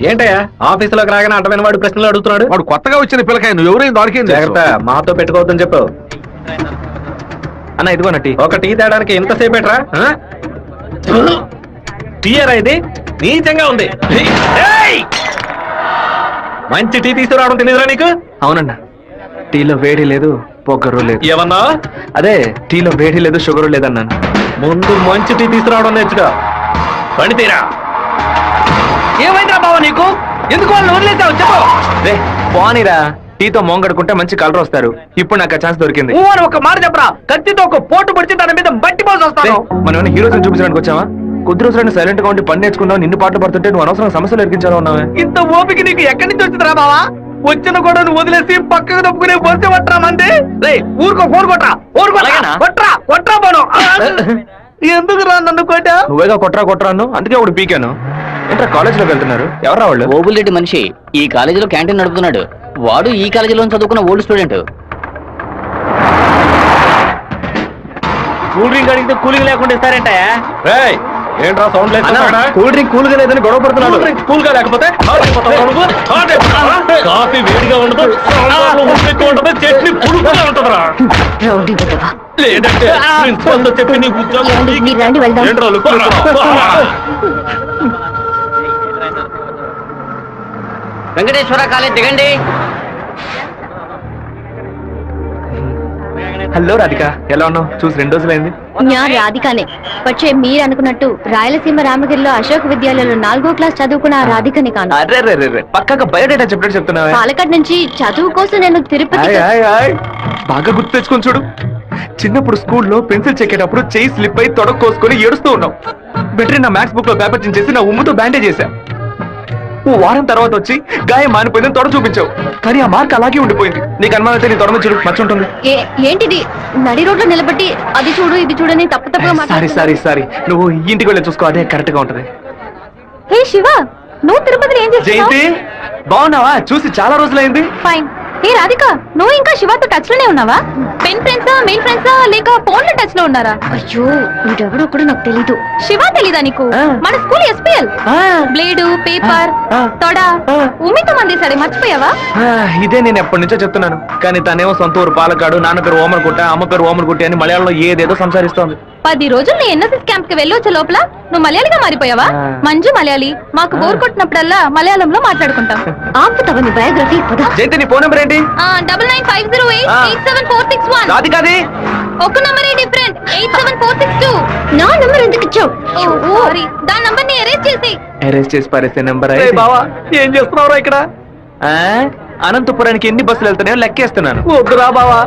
ఏంటయ్యా ఆఫీసులోకి రాగానే అడ్డమైన వాడు ప్రశ్నలు అడుగుతున్నాడు? వాడు కొత్తగా వచ్చిన పిల్లకాయ, నువ్వు ఎవరైనా దొరికింది జాగ్రత్త, మాతో పెట్టుకోవద్దని చెప్పు. అన్న ఇదిగో టీ. ఒక టీ తేడానికి ఎంతసేపు ఎట్రా? టీయరా ఇది? నీచంగా ఉంది. ఏయ్! మంచి టీ తీసుకురావడం తెలియదురా నీకు? అవునన్నా, టీలో వేడి లేదు, పొగరు లేదు. ఏమన్నా? అదే టీలో వేడి లేదు, షుగరు లేదన్నాను. ముందు మంచి టీ తీసుకురావడం నేర్చుకో. పని తీరా. ఏమైందిరా బావ నీకు? ఎందుకు వాళ్ళు వదిలేసావు చెప్పు. రే పోనీరా, టీతో మోంగడుకుంటే మంచి కలర్ వస్తారు. ఇప్పుడు నాకు ఆ ఛాన్స్ దొరికింది. అని ఒక మాట చెప్పరా, కత్తితో ఒక పోటు పడిచి తన మీద బట్టి పోసి వస్తాను. మనం హీరోస్ చూపించడానికి వచ్చావా? కొద్ది రోజులైనా సైలెంట్ గా ఉండి పని నేర్చుకున్నావు. నిన్ను పాటలు పడుతుంటే నువ్వు అనవసరం సమస్యలు ఎరికించాలో ఉన్నావే. ఇంత ఓపిక నీకు ఎక్కడి నుంచి వచ్చిందిరా బావా? వచ్చిన కూడా నువ్వు వదిలేసి పక్కకు తప్పుకునే బొచ్చ పట్టరా మంది. రే ఊరుకో, ఫోన్ కొట్రా పోను. ఎందుకు రా నన్ను కొట్టా? నువ్వేగా కొట్రా అన్ను, అందుకే ఒకటి పీకాను. ఏంట్రా కాలేజీలోకి వెళ్తున్నారు? ఎవరా వాళ్ళు? ఓబుల్ మనిషి ఈ కాలేజీలో క్యాంటీన్ నడుపుతున్నాడు. వాడు ఈ కాలేజీలో చదువుకున్న ఓల్డ్ స్టూడెంట్. కూల్ డ్రింక్ అడిగితే కూలింగ్ లేకుండా ఇస్తారంట. ఏంట్రా సౌండ్ లేదు కూల్ డ్రింక్ కూల్ గా లేదని గొడవ పడుతున్నాడు. కూల్ గా లేకపోతే కాఫీ వేడిగా ఉండదు, సాంబార్లో ఉప్పు ఎక్కువ ఉండదు, చట్నీ పులుపుగా ఉంటుందిరా. లేదంటే ప్రిన్సిపల్ తో చెప్పి నీ ఉద్యోగం మీరు రండి వెళ్దాం. ఏంట్రా లుక్ వెంకటేశ్వర కాలేజ్ దిగండి. హలో రాధిక, ఎలా ఉన్నావు? చూసి 2 రోజులైంది. ഞാൻ రాధికానే. പക്ഷേ మీరు అనుకున్నట్టు రాయలసీమ రామగిరిలో అశోక్ విద్యాలయంలో 4వ క్లాస్ చదువుకున్న ఆ రాధికని కాను. అరే రే రే రే, పక్కగా బయోడేటా చెప్పినట్టు చెప్తున్నావా? పాలకాడ్ నుంచి చదువు కోసం నేను తిరుపతి. బాగా గుర్తు తెచ్చుకొని చూడు. చిన్నప్పుడు స్కూల్లో పెన్సిల్ చెక్కేటప్పుడు చెయ్యి స్లిప్ అయి తొడ కోసుకొని ఏడుస్తూ ఉన్నావు. బెటరీ నా మ్యాథ్స్ బుక్ లో పేపర్ చించేసి నా ఉమ్ముతో బ్యాండేజ్ చేశా. ఓ వారం తర్వాత వచ్చి గాయం మానిపోయిందని తొడ చూపించావు, కానీ ఆ మార్క్ అలాగే ఉండిపోయింది. నీకు అనుమానం అయితే నీ తొడ మీద చూడు, మచ్చ ఉంటుంది. ఏంటిది నడి రోడ్లో నిలబెట్టి అది చూడు ఇది చూడని తప్పుగా సారీ నువ్వు ఇంటికి వెళ్ళి చూసుకో, అదే కరెక్ట్ గా ఉంటది. హే శివ, నువ్వు తిరుపతిలో ఏం చేస్తున్నావు? జయంతి బాగున్నావా? చూసి చాలా రోజులైంది. ఫైన్. హే రాధిక, నువ్వు ఇంకా శివతో టచ్ లోనే ఉన్నావా? పెన్ ఫ్రెండ్సా, మెయిల్ ఫ్రెండ్సా, లేక ఫోన్ లో టచ్ లో ఉన్నారా? అయ్యో వీడెవడో కూడా నాకు తెలీదు. శివ తెలీదా నీకు? మన స్కూల్ ఎస్పీఎల్ బ్లేడు, పేపర్, తొడ ఉమ్మితో మందేశాడే, మర్చిపోయావా? ఇదే నేను ఎప్పటి నుంచో చెప్తున్నాను, కానీ తనేమో సొంత ఊరు పాలకాడు, నాన్న పేరు ఓమర్గుట్ట, అమ్మ పేరు ఓమర్గుట్టి అని మలయాళంలో ఏదేదో సంసారిస్తోంది. 10 రోజులు నీ ఎన్ఎస్ఎస్ క్యాంప్ కి వెళ్ళొచ్చే లోపల నువ్వు మలయాళిగా మారిపోయావా? మంజు మలయాళి. మాకు బోర్ కొట్టినప్పుడల్లా మలయాళంలో మాట్లాడుకుంటాం. ఆపుతావా నీ బయోగ్రఫీ? జయంతి నీ ఫోన్ నెంబర్ ఏంటి? 9950887461. రాధికాది ఒక నంబరే డిఫరెంట్, 87462. నా నంబర్ ఎందుకు ఇచ్చావు? సారీ, దాని నంబర్ ని ఎరేజ్ చేసి. అరెస్ట్ చేసి పారేసే నెంబర్. బావా ఏం చేస్తున్నావురా ఇక్కడ? అనంతపురానికి ఎన్ని బస్సులు వెళ్తున్నాయో లెక్కేస్తున్నాను. వద్దురా బావా,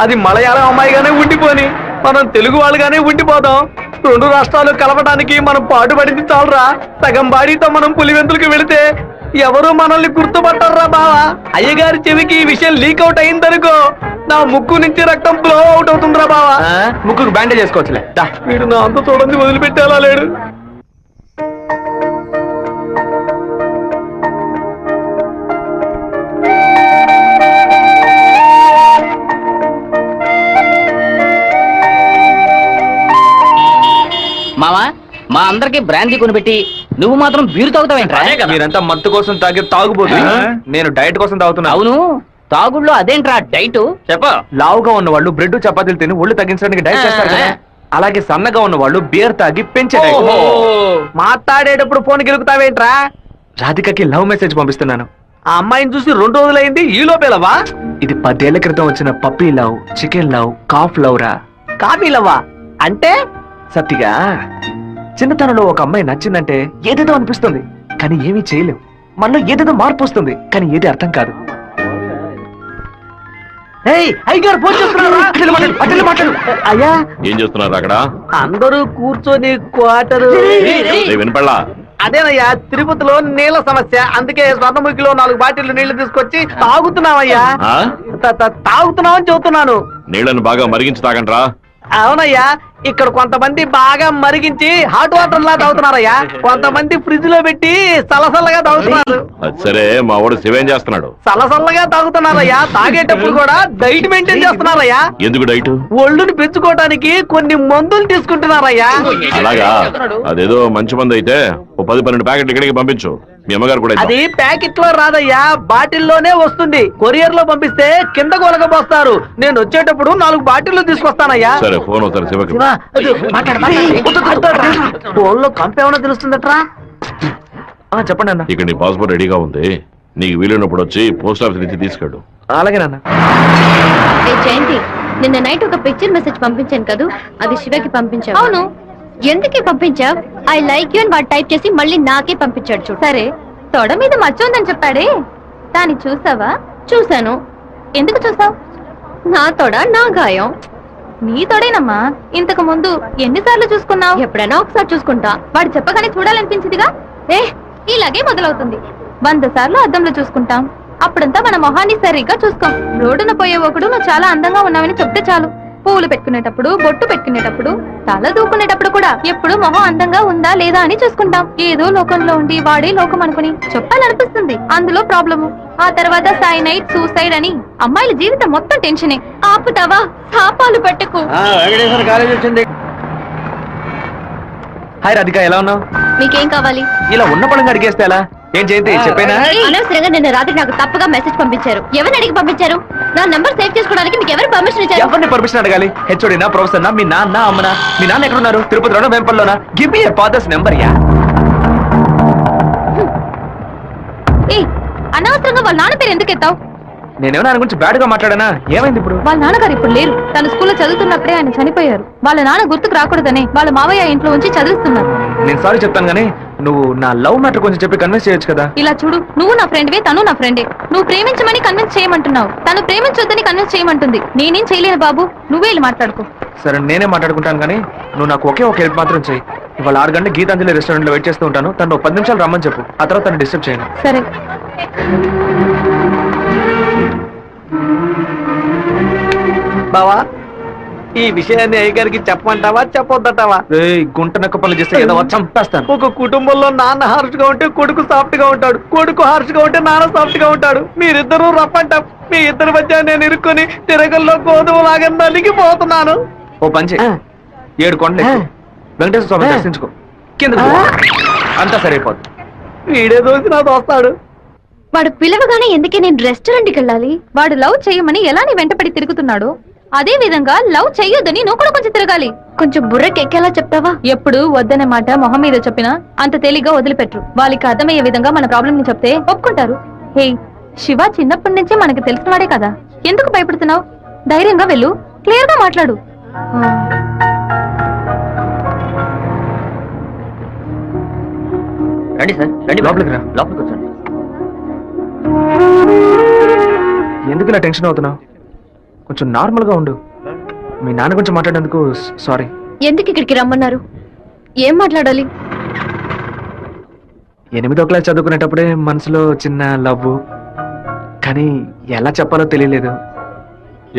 అది మలయాళం అమ్మాయిగానే ఉండిపోని, మనం తెలుగు వాళ్ళుగానే ఉండిపోదాం. 2 రాష్ట్రాలు కలవడానికి మనం పాటుపడింది చాలరా. సగం బాడీతో మనం పులివెందులకు వెళితే ఎవరు మనల్ని గుర్తుపట్టారా బావా. అయ్యగారి చెవికి ఈ విషయం లీక్ అవుట్ అయిందనుకో, నా ముక్కు నుంచి రక్తం ఫ్లో అవుట్ అవుతుందిరా బావా. ముక్కుకు బ్యాండేజ్ చేసుకోవచ్చులే. వీడు నా అంత చూడండి వదిలిపెట్టేలా లేడు. మావా, మా అందరికి బ్రాందీ కొనిపెట్టి నువ్వు మాత్రం బీరు తాగుతావేంట్రా? మీరంతా మత్తు కోసం తాగే తాగుబోతు, నేను డైట్ కోసం తాగుతున్నా. అవును, తాగుళ్ళో అదేంట్రా డైట్ చెప్ప. లావుగా ఉన్న వాళ్ళు బ్రెడ్ చపాతీలు తిని ఒళ్ళు తగ్గించడానికి డైట్ చేస్తారు కదా, అలాగే సన్నగా ఉన్న వాళ్ళు బియర్ తాగి పెంచే డైట్. మాట్లాడేటప్పుడు ఫోన్ గెలుగుతావేంట్రా? రాధికకి లవ్ మెసేజ్ పంపిస్తున్నాను. ఆ అమ్మాయిని చూసి 2 రోజులైంది, ఈ లోపేలవా? ఇది 10 ఏళ్ల క్రితం వచ్చిన puppy love, chicken love, calf love రా. కాఫీ లవ్వా అంటే? సత్తిగా చిన్నతనంలో ఒక అమ్మాయి నచ్చిందంటే ఏదేదో అనిపిస్తుంది, కానీ ఏమీ చేయలేం. మనలో ఏదేదో మార్పు వస్తుంది, కానీ ఏది అర్థం కాదు. అయ్యగారు ఫోన్ చేస్తున్నారా? అయ్యా ఏం చేస్తున్నారు అక్కడ? అందరూ కూర్చొని క్వార్టరు. వినపడలా? అదేనయ్యా, తిరుపతిలో నీళ్ల సమస్య, అందుకే స్వర్ణముఖిలో 4 బాటిల్ నీళ్లు తీసుకొచ్చి తాగుతున్నామయ్యా. తాగుతున్నామని చెబుతున్నాను. నీళ్లను బాగా మరిగించి తాగండ్రా. అవునయ్యా, ఇక్కడ కొంతమంది బాగా మరిగించి హాట్ వాటర్ లా తాగుతున్నారయ్యా, కొంతమంది ఫ్రిడ్జ్ లో పెట్టి సలసల్లగా తాగుతున్నారు. అది సరే, మా వాడు శివేం చేస్తున్నాడు? సలసల్లగా తాగుతున్నారయ్యా. తాగేటప్పుడు కూడా డైట్ మెయింటైన్ చేస్తున్నారయ్యా. ఎందుకు డైట్? ఒళ్ళుని పెంచుకోవడానికి కొన్ని మందులు తీసుకుంటున్నారయ్యా. అలాగా? అదేదో మంచి మంది అయితే ఓ 10-12 ప్యాకెట్లు ఇక్కడికి పంపించు. మీ అమ్మగారు కూడా అది ప్యాకెట్ లో రాదయ్యా, బాటిల్లోనే వస్తుంది. కొరియర్ లో పంపిస్తే కింద కొలకపోస్తారు. నేను వచ్చేటప్పుడు 4 బాటిల్లు తీసుకొస్తానయ్యా. సరే, ఫోన్ అవుతారు శివకి. ఫోన్ లో కంపేమన్నా తెలుస్తుందట్రా? చెప్పండి అన్న. ఇక్కడ నీ పాస్పోర్ట్ రెడీగా ఉంది, నీకు వీలైనప్పుడు వచ్చి పోస్ట్ ఆఫీస్ నుంచి తీసుకెళ్ళు. అలాగే నాన్న. జయంతి, నిన్న నైట్ ఒక పిక్చర్ మెసేజ్ పంపించాను కదా, అది శివకి పంపించావు. అవును, ఎందుకే పంపించావు? ఐ లైక్ యూ అని వాడు టైప్ చేసి మళ్ళీ నాకే పంపించాడు చూడు. సరే, తొడ మీద మచ్చ ఉందని చెప్పాడే, దాన్ని చూసావా? చూశాను. ఎందుకు చూసావు? నా తొడ నా గాయం. నీ తొడేనమ్మా. ఇంతకు ముందు ఎన్నిసార్లు చూసుకున్నావు? ఎప్పుడైనా ఒకసారి చూసుకుంటా. వాడు చెప్పగానే చూడాలనిపించిందిగా. ఇలాగే మొదలవుతుంది. 100 సార్లు అద్దంలో చూసుకుంటాం, అప్పుడంతా మన మొహాన్ని సరిగ్గా చూసుకోం. రోడ్డున పోయే ఒకడు నువ్వు చాలా అందంగా ఉన్నావని చెప్తే చాలు. పువ్వులు పెట్టుకునేటప్పుడు, బొట్టు పెట్టుకునేటప్పుడు, తల దూకునేటప్పుడు కూడా ఎప్పుడు మొహం అందంగా ఉందా లేదా అని చూసుకుంటాం. ఏదో లోకంలో ఉండి వాడే లోకం అనుకుని చెప్పాలనిపిస్తుంది. అందులో ప్రాబ్లము. ఆ తర్వాత సైనైడ్, సూసైడ్ అని అమ్మాయిల జీవితం మొత్తం టెన్షనే. ఆపుతావా? శాపాలు పట్టుకు. హాయ్ రాధిక, ఎలా ఉన్నావు? మీకేం కావాలి? ఇలా ఉన్న పడంగా అడిగేస్తే ఎలా? ఏం జయంతి చెప్పేనా? అనవసరంగా నిన్న రాత్రి నాకు తప్పుగా మెసేజ్ పంపించారు. ఎవరిని అడిగి పంపించారు? నా నంబర్ సేవ్ చేసుకోవడానికి మీకు ఎవరు పర్మిషన్ ఇచ్చారు? ఎవరిని పర్మిషన్ అడగాలి? హెచ్ఓడినా, ప్రొఫెసర్నా, మీ నాన్న, అమ్మనా? మీ నాన్న ఎక్కడున్నారు? తిరుపతిలోనా, వేంపల్లోనా? Give me your father's number యా. అనవసరంగా వాళ్ళ నాన్న పేరు ఎందుకు ఎత్తావు? నేనేమో ఆయన గురించి బ్యాడ్ గా మాట్లాడానా? ఏమైంది ఇప్పుడు? వాళ్ళ నాన్నగారు ఇప్పుడు లేరు. తన స్కూల్లో చదువుతున్నప్పుడే ఆయన చనిపోయారు. వాళ్ళ నాన్న గుర్తుకు రాకూడదని వాళ్ళ మావయ్య ఇంట్లో ఉంచి చదివిస్తున్నారు. నేను సారీ చెప్తాను కానీ నువ్వు నా లవ్ మ్యాటర్ కొంచెం చెప్పి కన్విన్స్ చేయొచ్చు కదా. ఇలా చూడు, నువ్వు నా ఫ్రెండ్వే, తను నా ఫ్రెండే. నువ్వు ప్రేమించమని కన్విన్స్ చేయమంటున్నావు, తను ప్రేమించొద్దని కన్విన్స్ చేయమంటుంది. నేనేం చేయలేను బాబు, నువ్వే వెళ్ళి మాట్లాడుకో. సరే నేనే మాట్లాడుకుంటాను కానీ నువ్వు నాకు ఒకే ఒక హెల్ప్ మాత్రం చేయి. ఇవాళ 6 గంటల గీతాంజలి రెస్టారెంట్ లో వెయిట్ చేస్తూ ఉంటాను. తను 10 నిమిషాలు రమ్మని చెప్పు. ఆ తర్వాత తను డిస్టర్బ్ చేయను. సరే. బావా, ఈ విషయాన్ని అయ్యగారికి చెప్పమంటావా చెప్పొద్దటావా? గుంట నక్క పనులు చేస్తే ఏదో చంపేస్తాను. ఒక కుటుంబంలో నాన్న హార్ష్ గా ఉంటే కొడుకు సాఫ్ట్ గా ఉంటాడు, కొడుకు హార్ష్ గా ఉంటే నాన్న సాఫ్ట్ గా ఉంటాడు. మీరిద్దరూ రప్పంటాం. మీ ఇద్దరి మధ్య నేను ఇరుక్కుని తిరగల్లో గోధుమ లాగా నలిగిపోతున్నాను. ఓ పంచే 7 కొండలు ఎక్కు. వెంకటేశ్వర స్వామి దర్శించుకో. కింద అంతా సరైపోద్ది. వీడే దోసి నా దోస్తాడు. వాడు పిలవగానే ఎందుకే నేను రెస్టారెంట్కి వెళ్ళాలి? వాడు లవ్ చేయమని ఎలా నీ వెంటపడి తిరుగుతున్నాడు, అదే విధంగా లవ్ చెయ్యొద్దని నువ్వు కూడా కొంచెం తిరగాలి. కొంచెం బుర్రకెక్కేలా చెప్తావా? ఎప్పుడు వద్దనే మాట మొహం మీద చెప్పినా అంత తేలిగ్గా వదిలిపెట్టరు. వాళ్ళకి అర్థమయ్యే విధంగా మన ప్రాబ్లం ని చెప్తే ఒప్పుకుంటారు. హే, శివ చిన్నప్పటి నుంచే మనకి తెలిసిన వాడే కదా, ఎందుకు భయపడుతున్నావు? ధైర్యంగా వెళ్ళు, క్లియర్ గా మాట్లాడు. రండి సార్, రండి లోపలికి రా. లోపలికి వచ్చండి. ఎందుకు ఇలా టెన్షన్ అవుతున్నావు? కొంచెం నార్మల్ గా ఉండు. మీ నాన్న గురించి మాట్లాడేందుకు సారీ. ఎందుకు ఇక్కడికి రమ్మన్నారు? ఏం మాట్లాడాలి? 8వ క్లాస్ చదువుకునేటప్పుడే మనసులో చిన్న లవ్, కానీ ఎలా చెప్పాలో తెలియలేదు.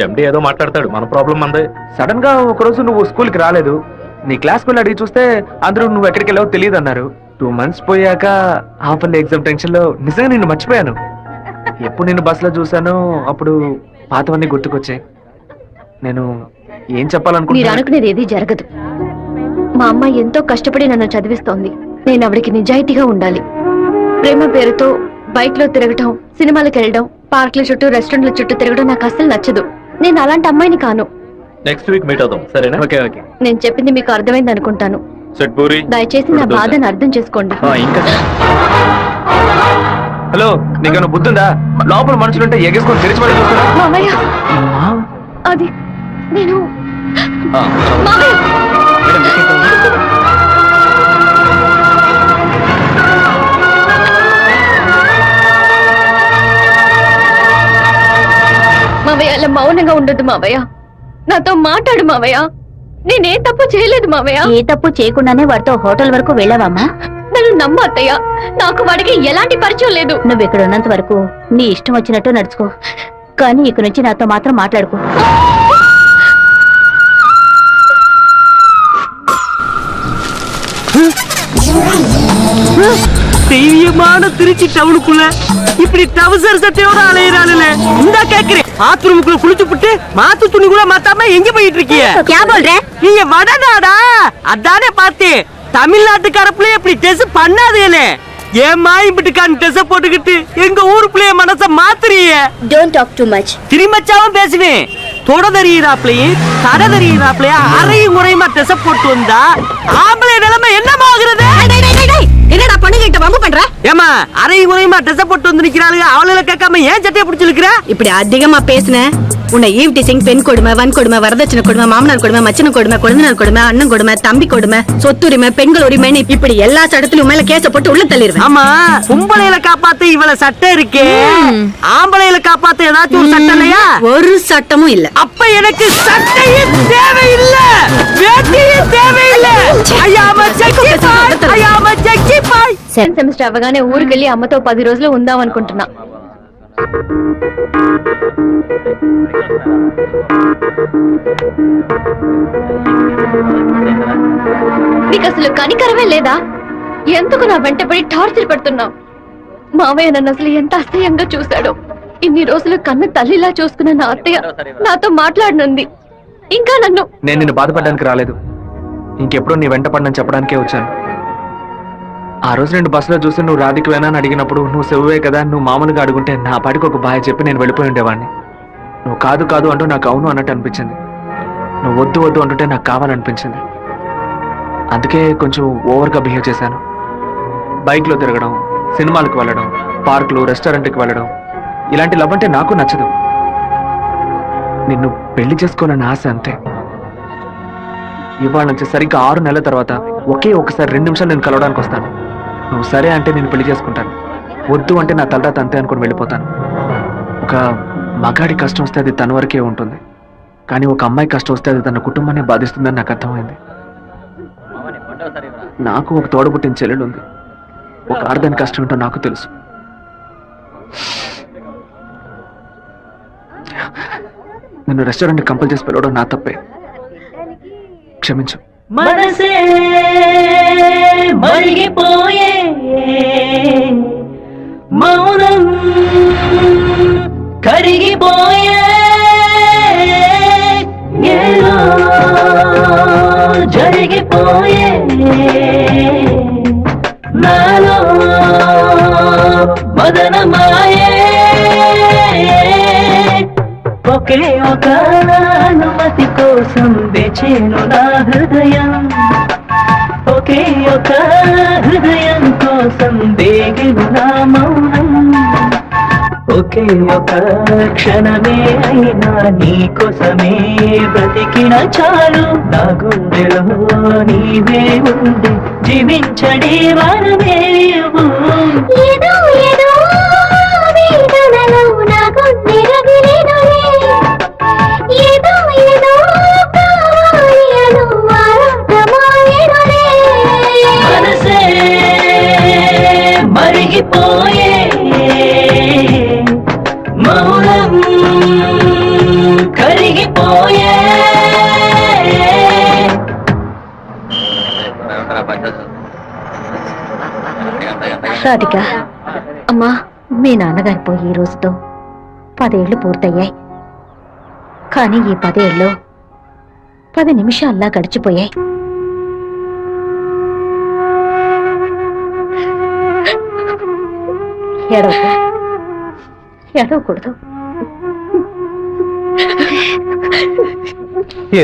ఎండి ఏదో మాట్లాడతాడు, మన ప్రాబ్లం అందే. సడన్ గా ఒకరోజు నువ్వు స్కూల్కి రాలేదు. నీ క్లాస్ వెళ్ళి అడిగి చూస్తే అందరూ నువ్వు ఎక్కడికి వెళ్ళావో తెలియదు అన్నారు. 2 months పోయాక హాఫ్ ఇయర్లీ ఎగ్జామ్ టెన్షన్ లో నిజంగా నిన్ను మర్చిపోయాను. ఎప్పుడు నేను బస్సులో చూసానో అప్పుడు పాతవన్నీ గుర్తుకొచ్చాయి. నేను ఏం మీరు చెప్పాలనుకుంటున్నా? అనుకునేది ఏది జరగదు. మా అమ్మ ఎంతో కష్టపడి నన్ను చదివిస్తోంది. నేను ఆవిడికి నిజాయితీగా ఉండాలి. ప్రేమ పేరుతో బైక్ లో తిరగటం, సినిమాలకు వెళ్ళడం, పార్క్ల చుట్టూ రెస్టారెంట్ల చుట్టూ తిరగడం నాకు అస్సలు నచ్చదు. నేను అలాంటి అమ్మాయిని కాను. నెక్స్ట్ వీక్ మీట్ అవుదాం, సరేనా? Okay okay. నేను చెప్పింది మీకు అర్థమైంది అనుకుంటాను. సెట్ పూరి. దయచేసి నా బాధను అర్థం చేసుకోండి. ఇంకా హలో, నీకన్నా బుద్ధుందా? లోపల మనుషులుంటే ఎగేసుకొని తెరిచిపడి చూస్తున్నా. మామయ్య, అది నేను మామయ్య. మావయ్య, అలా మౌనంగా ఉండొద్దు మావయ్య. నాతో మాట్లాడు మావయ్య. నేనే తప్పు చేయలేదు మావయ్య. ఏ తప్పు చేయకుండానే వాడితో హోటల్ వరకు వెళ్ళావమ్మా? నన్ను నమ్ము అత్తయ్య, నాకు వాడికి ఎలాంటి పరిచయం లేదు. నువ్వు ఇక్కడ ఉన్నంత వరకు నీ ఇష్టం వచ్చినట్టు నడుచుకో, కానీ ఇక నుంచి నాతో మాత్రం మాట్లాడుకో. தெய்வமான திருச்சி டவுனுக்குள்ள இப்படி டவுசர் சட்டையோட அலையிறானுல இந்த கேக்குறேன். பாத்ரூமுக்குள்ள குளிச்சு புட்டு மாத்து துணி கூட மாத்தாம எங்க போயிட்டு இருக்கீங்க? நீங்க வடநாடா? அதானே பார்த்தேன். தமிழ்நாட்டுக்கார பிள்ளைய இப்படி டெஸ் பண்ணாதேனே. ஏமா இப்படிக்கான டெஸ் போட்டுக்கிட்டு எங்க ஊர் பிள்ளைய மனச மாத்துறீங்க? Don't talk too much. திரும்பச்சாவும் பேசுவேன். தொட தெரியிறாப்லையும் கட தெரியிறாப்லையா அறையும் குறையுமா டெஸ் போட்டு வந்தா ஆம்பளை நிலைமை என்னமாகிறது? என்னடா பொண்ணுகிட்ட வம்பு பண்ற? ஏமா அறையும் குறையுமா டெஸ் போட்டு வந்து நிக்கிறாளுங்க, அவளை கேட்காம ஏன் சட்டையை பிடிச்சிருக்கிற? இப்படி அதிகமா பேசுன உன்னை ஈவ் டீசிங், பெண் கொடுமை, வன் கொடுமை, வரதட்சணை கொடுமை, மாமனார் கொடுமை, மச்சன கொடுமை, குழந்தைனார் கொடுமை, அண்ணன் கொடுமை, தம்பி கொடுமை, சொத்துரிமை, பெண்கள் உரிமைன்னு இப்படி எல்லா சட்டத்திலும் மேல கேச போட்டு உள்ள தள்ளிடுவேன். ஆமா, பொம்பளையில காப்பாத்த இவள சட்டை இருக்கே, ஆம்பளையில காப்பாத்த ஏதாச்சும் ஒரு சட்டம் இல்லையா? ஒரு சட்டமும் இல்ல. அப்ப எனக்கு சட்டையே தேவையில்லை, வேட்டியே தேவையில்லை. ஐயாம செக்கி பாய், ஐயாம செக்கி பாய். సెమిస్టర్ అవగానే ఊరికెళ్ళి అమ్మతో 10 రోజులు ఉందాం అనుకుంటున్నా. నీకు అసలు కనికరమే లేదా? ఎందుకు నా వెంటపడి టార్చర్ పెడుతున్నావు? మావయ్య నన్ను అసలు ఎంత అసహ్యంగా చూశాడో. ఇన్ని రోజులు కన్న తల్లిలా చూసుకున్న నా అత్తయ్య నాతో మాట్లాడనుంది. ఇంకా నన్ను నేను నిన్ను బాధపడడానికి రాలేదు. ఇంకెప్పుడు నీ వెంట పడనని చెప్పడానికే వచ్చాను. ఆ రోజు నేను బస్సులో చూసి నువ్వు రాధికవేనా అని అడిగినప్పుడు నువ్వు శివవే కదా, నువ్వు మామూలుగా అడుగుంటే నా పాటికి ఒక బాయ్ చెప్పి నేను వెళ్ళిపోయి ఉండేవాడిని. నువ్వు కాదు కాదు అంటూ నాకు అవును అన్నట్టు అనిపించింది. నువ్వు వద్దు వద్దు అంటుంటే నాకు కావాలనిపించింది. అందుకే కొంచెం ఓవర్గా బిహేవ్ చేశాను. బైక్లో తిరగడం, సినిమాలకు వెళ్ళడం, పార్కులు, రెస్టారెంట్కి వెళ్ళడం, ఇలాంటి లవ్ అంటే నాకు నచ్చదు. నిన్ను పెళ్లి చేసుకోవాలని ఆశ అంతే. ఇవాళ నుంచి సరిగ్గా 6 నెలల తర్వాత ఒకే ఒకసారి 2 నిమిషాలు నేను కలవడానికి వస్తాను. నువ్వు సరే అంటే నేను పెళ్లి చేసుకుంటాను, వద్దు అంటే నా తలరాత అంతే అనుకుని వెళ్ళిపోతాను. ఒక మగాడి కష్టం వస్తే అది తన వరకే ఉంటుంది, కానీ ఒక అమ్మాయి కష్టం వస్తే అది తన కుటుంబాన్ని బాధిస్తుందని నాకు అర్థమైంది. నాకు ఒక తోడబుట్టిన చెల్లెలు ఉంది. ఒక ఆడదాని కష్టం ఏంటో నాకు తెలుసు. నిన్ను రెస్టారెంట్ కంపల్ చేసి పిలవడం నా తప్పే, క్షమించు. మనసే మరిగిపోయే మౌనం కరిగిపోయే ఏదో జరిగిపోయే నాలో మదనమాయే ఒకే ఒక అనుమతి కోసం వేచేను నా హృదయం, ఒకే ఒక హృదయం కోసం వేగెను నా మౌనం, ఒకే ఒక క్షణమే అయినా నీ కోసమే బ్రతికిన చాలు. నా గుండెలో నీవే ఉంది, జీవించడే వరమే ఇవ్వు. ఏదో ఏదో వేదనలో నా గుండె రగిలేనులే, ఏదో ఏదో కావాలను ఆరాటమాయెనులే. మనసే మరిగిపోయే మౌనం కరిగిపోయే. రాధిక, అమ్మా, మీ నాన్నగారు పోయి ఈ రోజుతో 10 ఏళ్లు పూర్తయ్యాయి. కానీ ఈ 10 ఏళ్ళు 10 నిమిషాల్లా గడిచిపోయాయి. ఏడవకూడదు.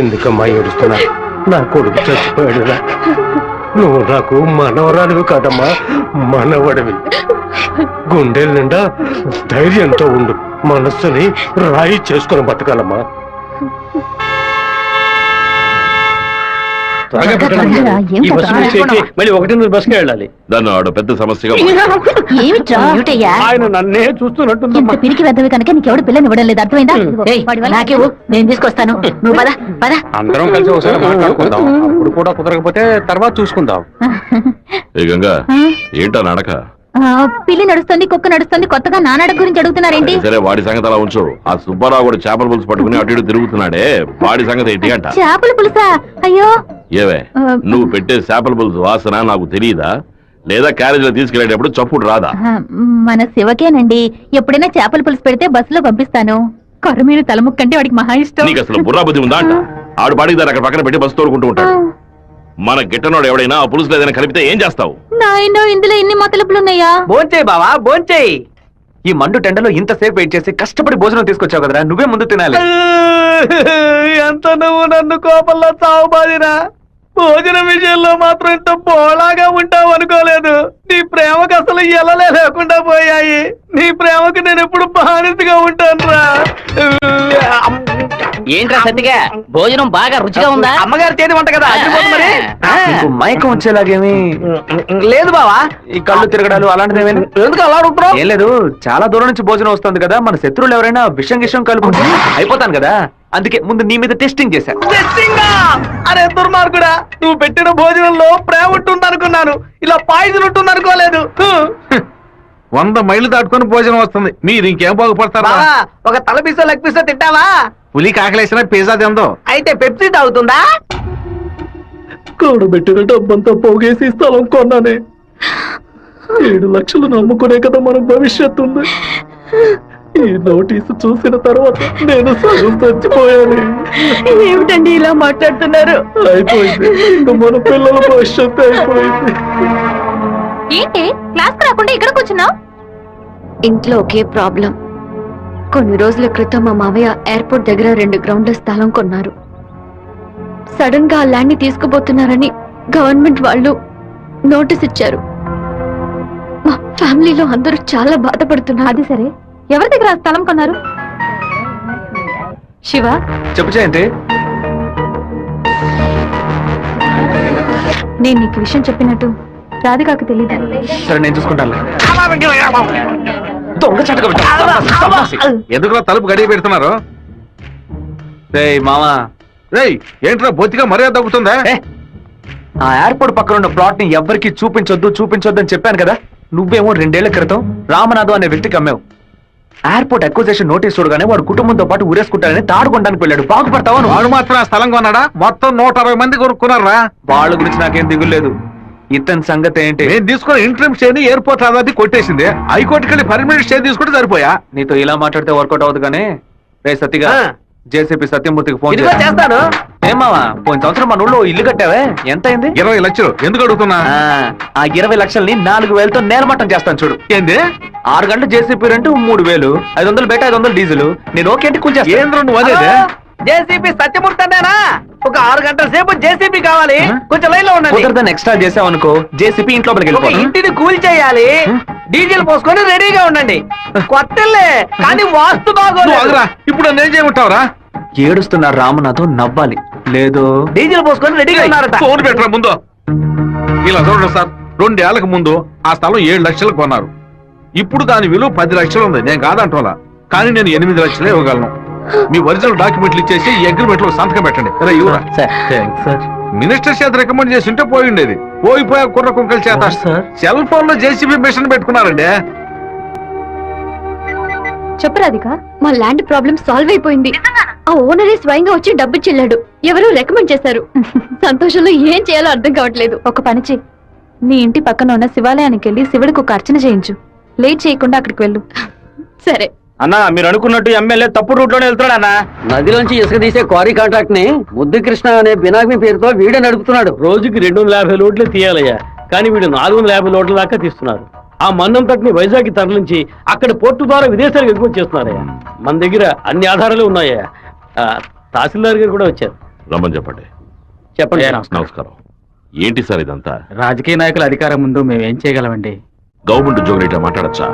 ఎందుకమ్మా ఏడుస్తున్నా? నా కొడుకు చచ్చిపోయాడురా. నువ్వు నాకు మనవరాలివి కాదమ్మా, మనవడివి. గుండెల నిండా ధైర్యంతో ఉండు, మనస్సుని రాయి చేసుకుని బతకాలమ్మా. మళ్ళీ 1 బస్కి వెళ్ళాలి. దాన్ని ఆడ పెద్ద సమస్యగా ఆయన నన్నే చూస్తున్నట్టు పిరికి వెద్దవి కనుక నీకెవడు పిల్లని ఇవ్వడం లేదు, అర్థమైందా? నాకేవు, నేను తీసుకొస్తాను, నువ్వు పద పద. అందరం కలిసి ఒకసారి మాట్లాడుకుందాం. అప్పుడు కూడా కుదరకపోతే తర్వాత చూసుకుందాం. ఏ గంగా, ఏంటా నడక? పిల్లి నడుస్తుంది, కుక్క నడుస్తుంది, కొత్తగా నానాడ గురించి అడుగుతున్నారేంటి? సరే, వాడి సంగతి అలా ఉంచు. ఆ సుబ్బారావు కూడా చేపల పులుసు పట్టుకుని అటు ఇటు తిరుగుతున్నాడే, వాడి సంగతి ఏంటి అంట? చేపల పులుసా? అయ్యో, ఏవే, నువ్వు పెట్టే చేపల పులుసు వాసన నాకు తెలియదా? లేదా క్యారేజ్ లో తీసుకెళ్లేటప్పుడు చప్పుడు రాదా? మన శివకేనండి, ఎప్పుడైనా చేపల పులుసు పెడితే బస్సులో పంపిస్తాను. కొరమీన తలముక్కంటే వాడికి మహా ఇష్టం. నీకు అసలు బుర్రా బుద్ధి ఉందా అంట? ఆడు పాడికి దాన్ని అక్కడ పక్కన పెట్టి బస్సు తోడుకుంటూ ఉంటాడు. మన గిట్టనోడు ఎవడైనా ఆ పులుసులో ఏదైనా కలిపితే ఏం చేస్తావు? నాయనో, ఇందులో ఇన్ని మతలపులున్నాయా? భోంచేయి బావా, భోంచేయి. ఈ మండు టెండలో ఇంతసేపు వెయిట్ చేసి కష్టపడి భోజనం తీసుకొచ్చావు కదరా, నువ్వే ముందు తినాలి. ఎంత నువ్వు నన్ను కోపంలో చావు బాదిరా. భోజనం విషయంలో మాత్రం ఇంత బోళాగా ఉంటావు అనుకోలేదు. నీ ప్రేమకు అసలు ఎలలే లేకుండా పోయాయి. నీ ప్రేమకు నేను ఎప్పుడు బానిసగా ఉంటాను రా. ఏంట్రా సత్తిగా, భోజనం బాగా రుచిగా ఉందా? అమ్మగారు చేతి వంట కదా, మరి నీకు మైకం వచ్చేలాగేమి లేదు బావా. ఈ కళ్ళు తిరగడాలు అలాంటిది ఎందుకు అలా అడుగుతున్నావు? ఏం లేదు, చాలా దూరం నుంచి భోజనం వస్తుంది కదా, మన శత్రువులు ఎవరైనా విషం కలుపుకుంటే అయిపోతాను కదా, అందుకే ముందు నీ మీద టెస్టింగ్ చేశా. అరే దుర్మార్గుడా, నువ్వు పెట్టిన భోజనంలో ప్రేమ ఉంటుంది అనుకున్నాను, ఇలా పాయిజన్ ఉంటుంది అనుకోలేదు. 100 మైళ్ళు దాటుకొని భోజనం వస్తుంది, మీరు ఇంకేం బాగుపడతారా? ఒక తల పీసో లెగ్ పీసో తింటావా? పులి కాకలేసిన పిజ్జా తిందో. అయితే పెప్సీ తాగుతుందా? కూడబెట్టిన డబ్బంతా పోగేసి స్థలం కొన్నానే. 7 లక్షలు నమ్ముకునే కదా మన భవిష్యత్తు ఉంది. ఈ నోటీసు చూసిన తర్వాత నేను సగం చచ్చిపోయాను. ఏమిటండి ఇలా మాట్లాడుతున్నారు? అయిపోయింది, ఇంక మన పిల్లల భవిష్యత్తు అయిపోయింది. ఏంటి క్లాస్ రాకుండా ఇక్కడ కూర్చున్నావు? ఇంట్లో ఒకే ప్రాబ్లం. కొన్ని రోజుల క్రితం మా మావయ్య ఎయిర్పోర్ట్ దగ్గర 2 గ్రౌండ్ల స్థలం కొన్నారు. సడన్ గా ఆ ల్యాండ్ ని తీసుకుపోతున్నారని గవర్నమెంట్ వాళ్ళు నోటీస్ ఇచ్చారు. మా ఫ్యామిలీలో అందరూ చాలా బాధపడుతున్నారు. అది సరే, ఎవరి దగ్గర ఆ స్థలం కొన్నారు? శివ, చెప్పు జయంతి. నేను నీకు విషయం చెప్పినట్టు రాధికాకు తెలియదు. సరే నేను చూసుకుంటాను. దొంగ చటక ఎందుకు తలుపు గడియ పెడుతున్నారు? రేయ్ మామా, రేయ్ ఏంట్రా బొత్తిగా మర్యాద తగ్గుతుందా? ఆ ఎయిర్పోర్ట్ పక్కన ఉన్న ప్లాట్ ని ఎవ్వరికి చూపించొద్దు అని చెప్పాను కదా. నువ్వేమో 2 ఏళ్ల క్రితం రామనాథం అనే వ్యక్తికి అమ్మావు. ఎయిర్పోర్ట్ అక్విజిషన్ నోటీస్ చూడగానే వాడు కుటుంబంతో పాటు ఊరేసుకుంటారని తాడుకొనడానికి వెళ్ళాడు. బాగుపడతావా? వాడు మాత్రం ఆ స్థలం కొన్నాడా? మొత్తం 160 మంది కొనుక్కున్నారా? వాళ్ళ గురించి నాకేం దిగులేదు. ఇతని సంగతి ఏంటి? నేను తీసుకున్న ఇంట్రీమ్ స్టే ఎయిర్పోర్ట్ అథారిటీ కొట్టేసింది. హైకోర్టుకి వెళ్ళి పర్మనెంట్ స్టే తీసుకుంటే సరిపోయా. నీతో ఇలా మాట్లాడితే వర్కౌట్ అవ్వదు. కానీ రే సత్తిగా, జేసీపీ సత్యమూర్తికి ఫోన్ చేస్తాను. ఏమావా, పోయిన సంవత్సరం మన ఊళ్ళో ఇల్లు కట్టావే, ఎంత అయింది? 20 లక్షలు. ఎందుకు అడుగుతున్నా? ఆ 20 లక్షల్ని 4,000తో నేలమట్టం చేస్తాను చూడు. ఏంది? 6 గంటలు జేసీపీ రెంట్ 3,000, 500 బయట 500 డీజిల్. నేను ఓకే అంటే కూల్ చేస్తాను. ఏంద్ర నువ్వు అదేదే? జేసీబీ సత్యమూర్తి అన్నానా? ఒక 6 గంటల సేపు జేసీబీ కావాలి, కొంచెం లైన్ లో ఉండండి. కుదరదని ఎక్స్ట్రా చేసావనుకో జేసీపీ ఇంట్లో ఒక వెళ్ళిపోతాను. ఇంటిని కూల్ చేయాలి, డీజిల్ పోసుకొని రెడీగా ఉండండి. కొత్తలే కానీ వాస్తు నువ్వు బాగోలేదు. ఆగురా. ఇప్పుడు నేను చేయమంటావురా? ఏడుస్తున్న రామనాథం నవ్వాలి, లేదు డీజిల్ పోసుకొని రెడీగా ఉన్నారట. ఫోన్ పెట్టరా ముందు. ఇలా చూడండి సార్, 2 ఏళ్లకు ముందు ఆ స్థలం 7 లక్షలు కొన్నారు. ఇప్పుడు దాని విలువ 10 లక్షలు ఉంది. నేను కాదంటోలా, కానీ నేను 8 లక్షలే ఇవ్వగలను. మీ ఒరిజినల్ డాక్యుమెంట్లు ఇచ్చేసి ఈ అగ్రిమెంట్ లో సంతకం పెట్టండి. మినిస్టర్ చేత రికమెండ్ చేసి ఉంటే పోయి ఉండేది. పోయిపోయా కుర్ర కుంకల చేత సెల్ ఫోన్ లో జేసీబీ మిషన్ పెట్టుకున్నారండి. చెప్పు రాధిక, మా ల్యాండ్ ప్రాబ్లం సాల్వ్ అయిపోయింది. ఆ ఓనరే స్వయంగా వచ్చి డబ్బు చెల్లాడు. ఎవరో రికమెండ్ చేశారు. సంతోషంలో ఏం చేయాలో అర్థం కావట్లేదు. ఒక పని చెయ్యి, నీ ఇంటి పక్కన ఉన్న శివాలయానికి వెళ్ళి శివుడికి ఒక అర్చన చేయించు. లేట్ చేయకుండా అక్కడికి వెళ్ళు. సరే అన్నా, మీరు అనుకున్నట్టు ఎమ్మెల్యే తప్పుడు రూట్ లోనే వెళ్తున్నాడు అన్న. నదిలోంచి ఇసుక తీసే క్వారీ కాంట్రాక్ట్ ని ముద్దు కృష్ణ అనే బినామీ పేరుతో వీడే నడుపుతున్నాడు. రోజుకి 250 లోడ్లు తీయాలయ్యా, కానీ వీడు 450 లోడ్ల దాకా తీస్తున్నారు. ఆ మన్నంతటిని వైజాగ్ తరలించి అక్కడ పోర్టు ద్వారా విదేశాలకు ఎగుమతి చేస్తున్నారయ్యా. మన దగ్గర అన్ని ఆధారాలు ఉన్నాయా. తహసీల్దార్ గారు కూడా వచ్చారు. రమ్మని చెప్పండి. చెప్పండి. నమస్కారం. ఏంటి సార్ ఇదంతా? రాజకీయ నాయకుల అధికారం ముందు మేమేం చేయగలమండి? గవర్నమెంట్ ఉద్యోగులు ఇట్లా మాట్లాడచ్చా?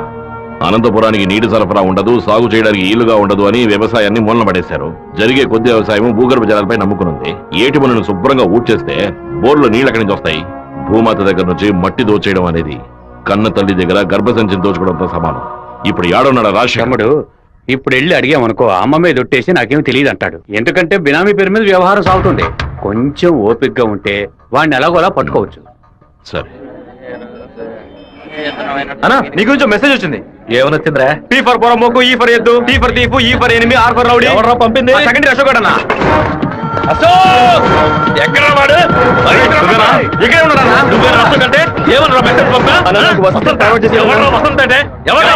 అనంతపురానికి నీటి సరఫరా ఉండదు, సాగు చేయడానికి ఈలుగా ఉండదు అని వ్యవసాయాన్ని మూలన పడేశారు. జరిగే కొద్ది వ్యవసాయం భూగర్భ జలాలపై నమ్ముకునుంది. ఏటి పనులను శుభ్రంగా ఊడ్చేస్తే బోర్లో నీళ్ళు ఎక్కడి నుంచి వస్తాయి? భూమాత దగ్గర నుంచి మట్టి దోచేయడం అనేది కన్న తల్లి దగ్గర గర్భసంచిని దోచుకోవడంతో సమానం. ఇప్పుడు ఏడున్నాడు రాజశేఖరుడు? ఇప్పుడు వెళ్ళి అడిగామనుకో అమ్మ మీద ఒట్టేసి నాకేం తెలియదు అంటాడు. ఎందుకంటే బినామీ పేరు మీద వ్యవహారం సాగుతుంది. కొంచెం ఓపికగా ఉంటే వాడిని ఎలాగోలా పట్టుకోవచ్చు. సరే అన్నా, నీ గురించి మెసేజ్ వచ్చింది. ఏమనొచ్చిందిరా? టీ ఫర్ పొరమోకు, ఈ ఫర్ ఎద్దు, టీ ఫర్ తీపు, E for enemy, R for rowdy. ఎవరు పంపింది? సెకండ్ అశోక్ అన్న. అశోక్ ఎక్కడ వాడు? ఇక్కడే ఉన్నాడన్నా. నువ్వే అశోక్ అంటే ఏమన్నా మెసేజ్ పంపా? వసంత అంటే ఎవరు?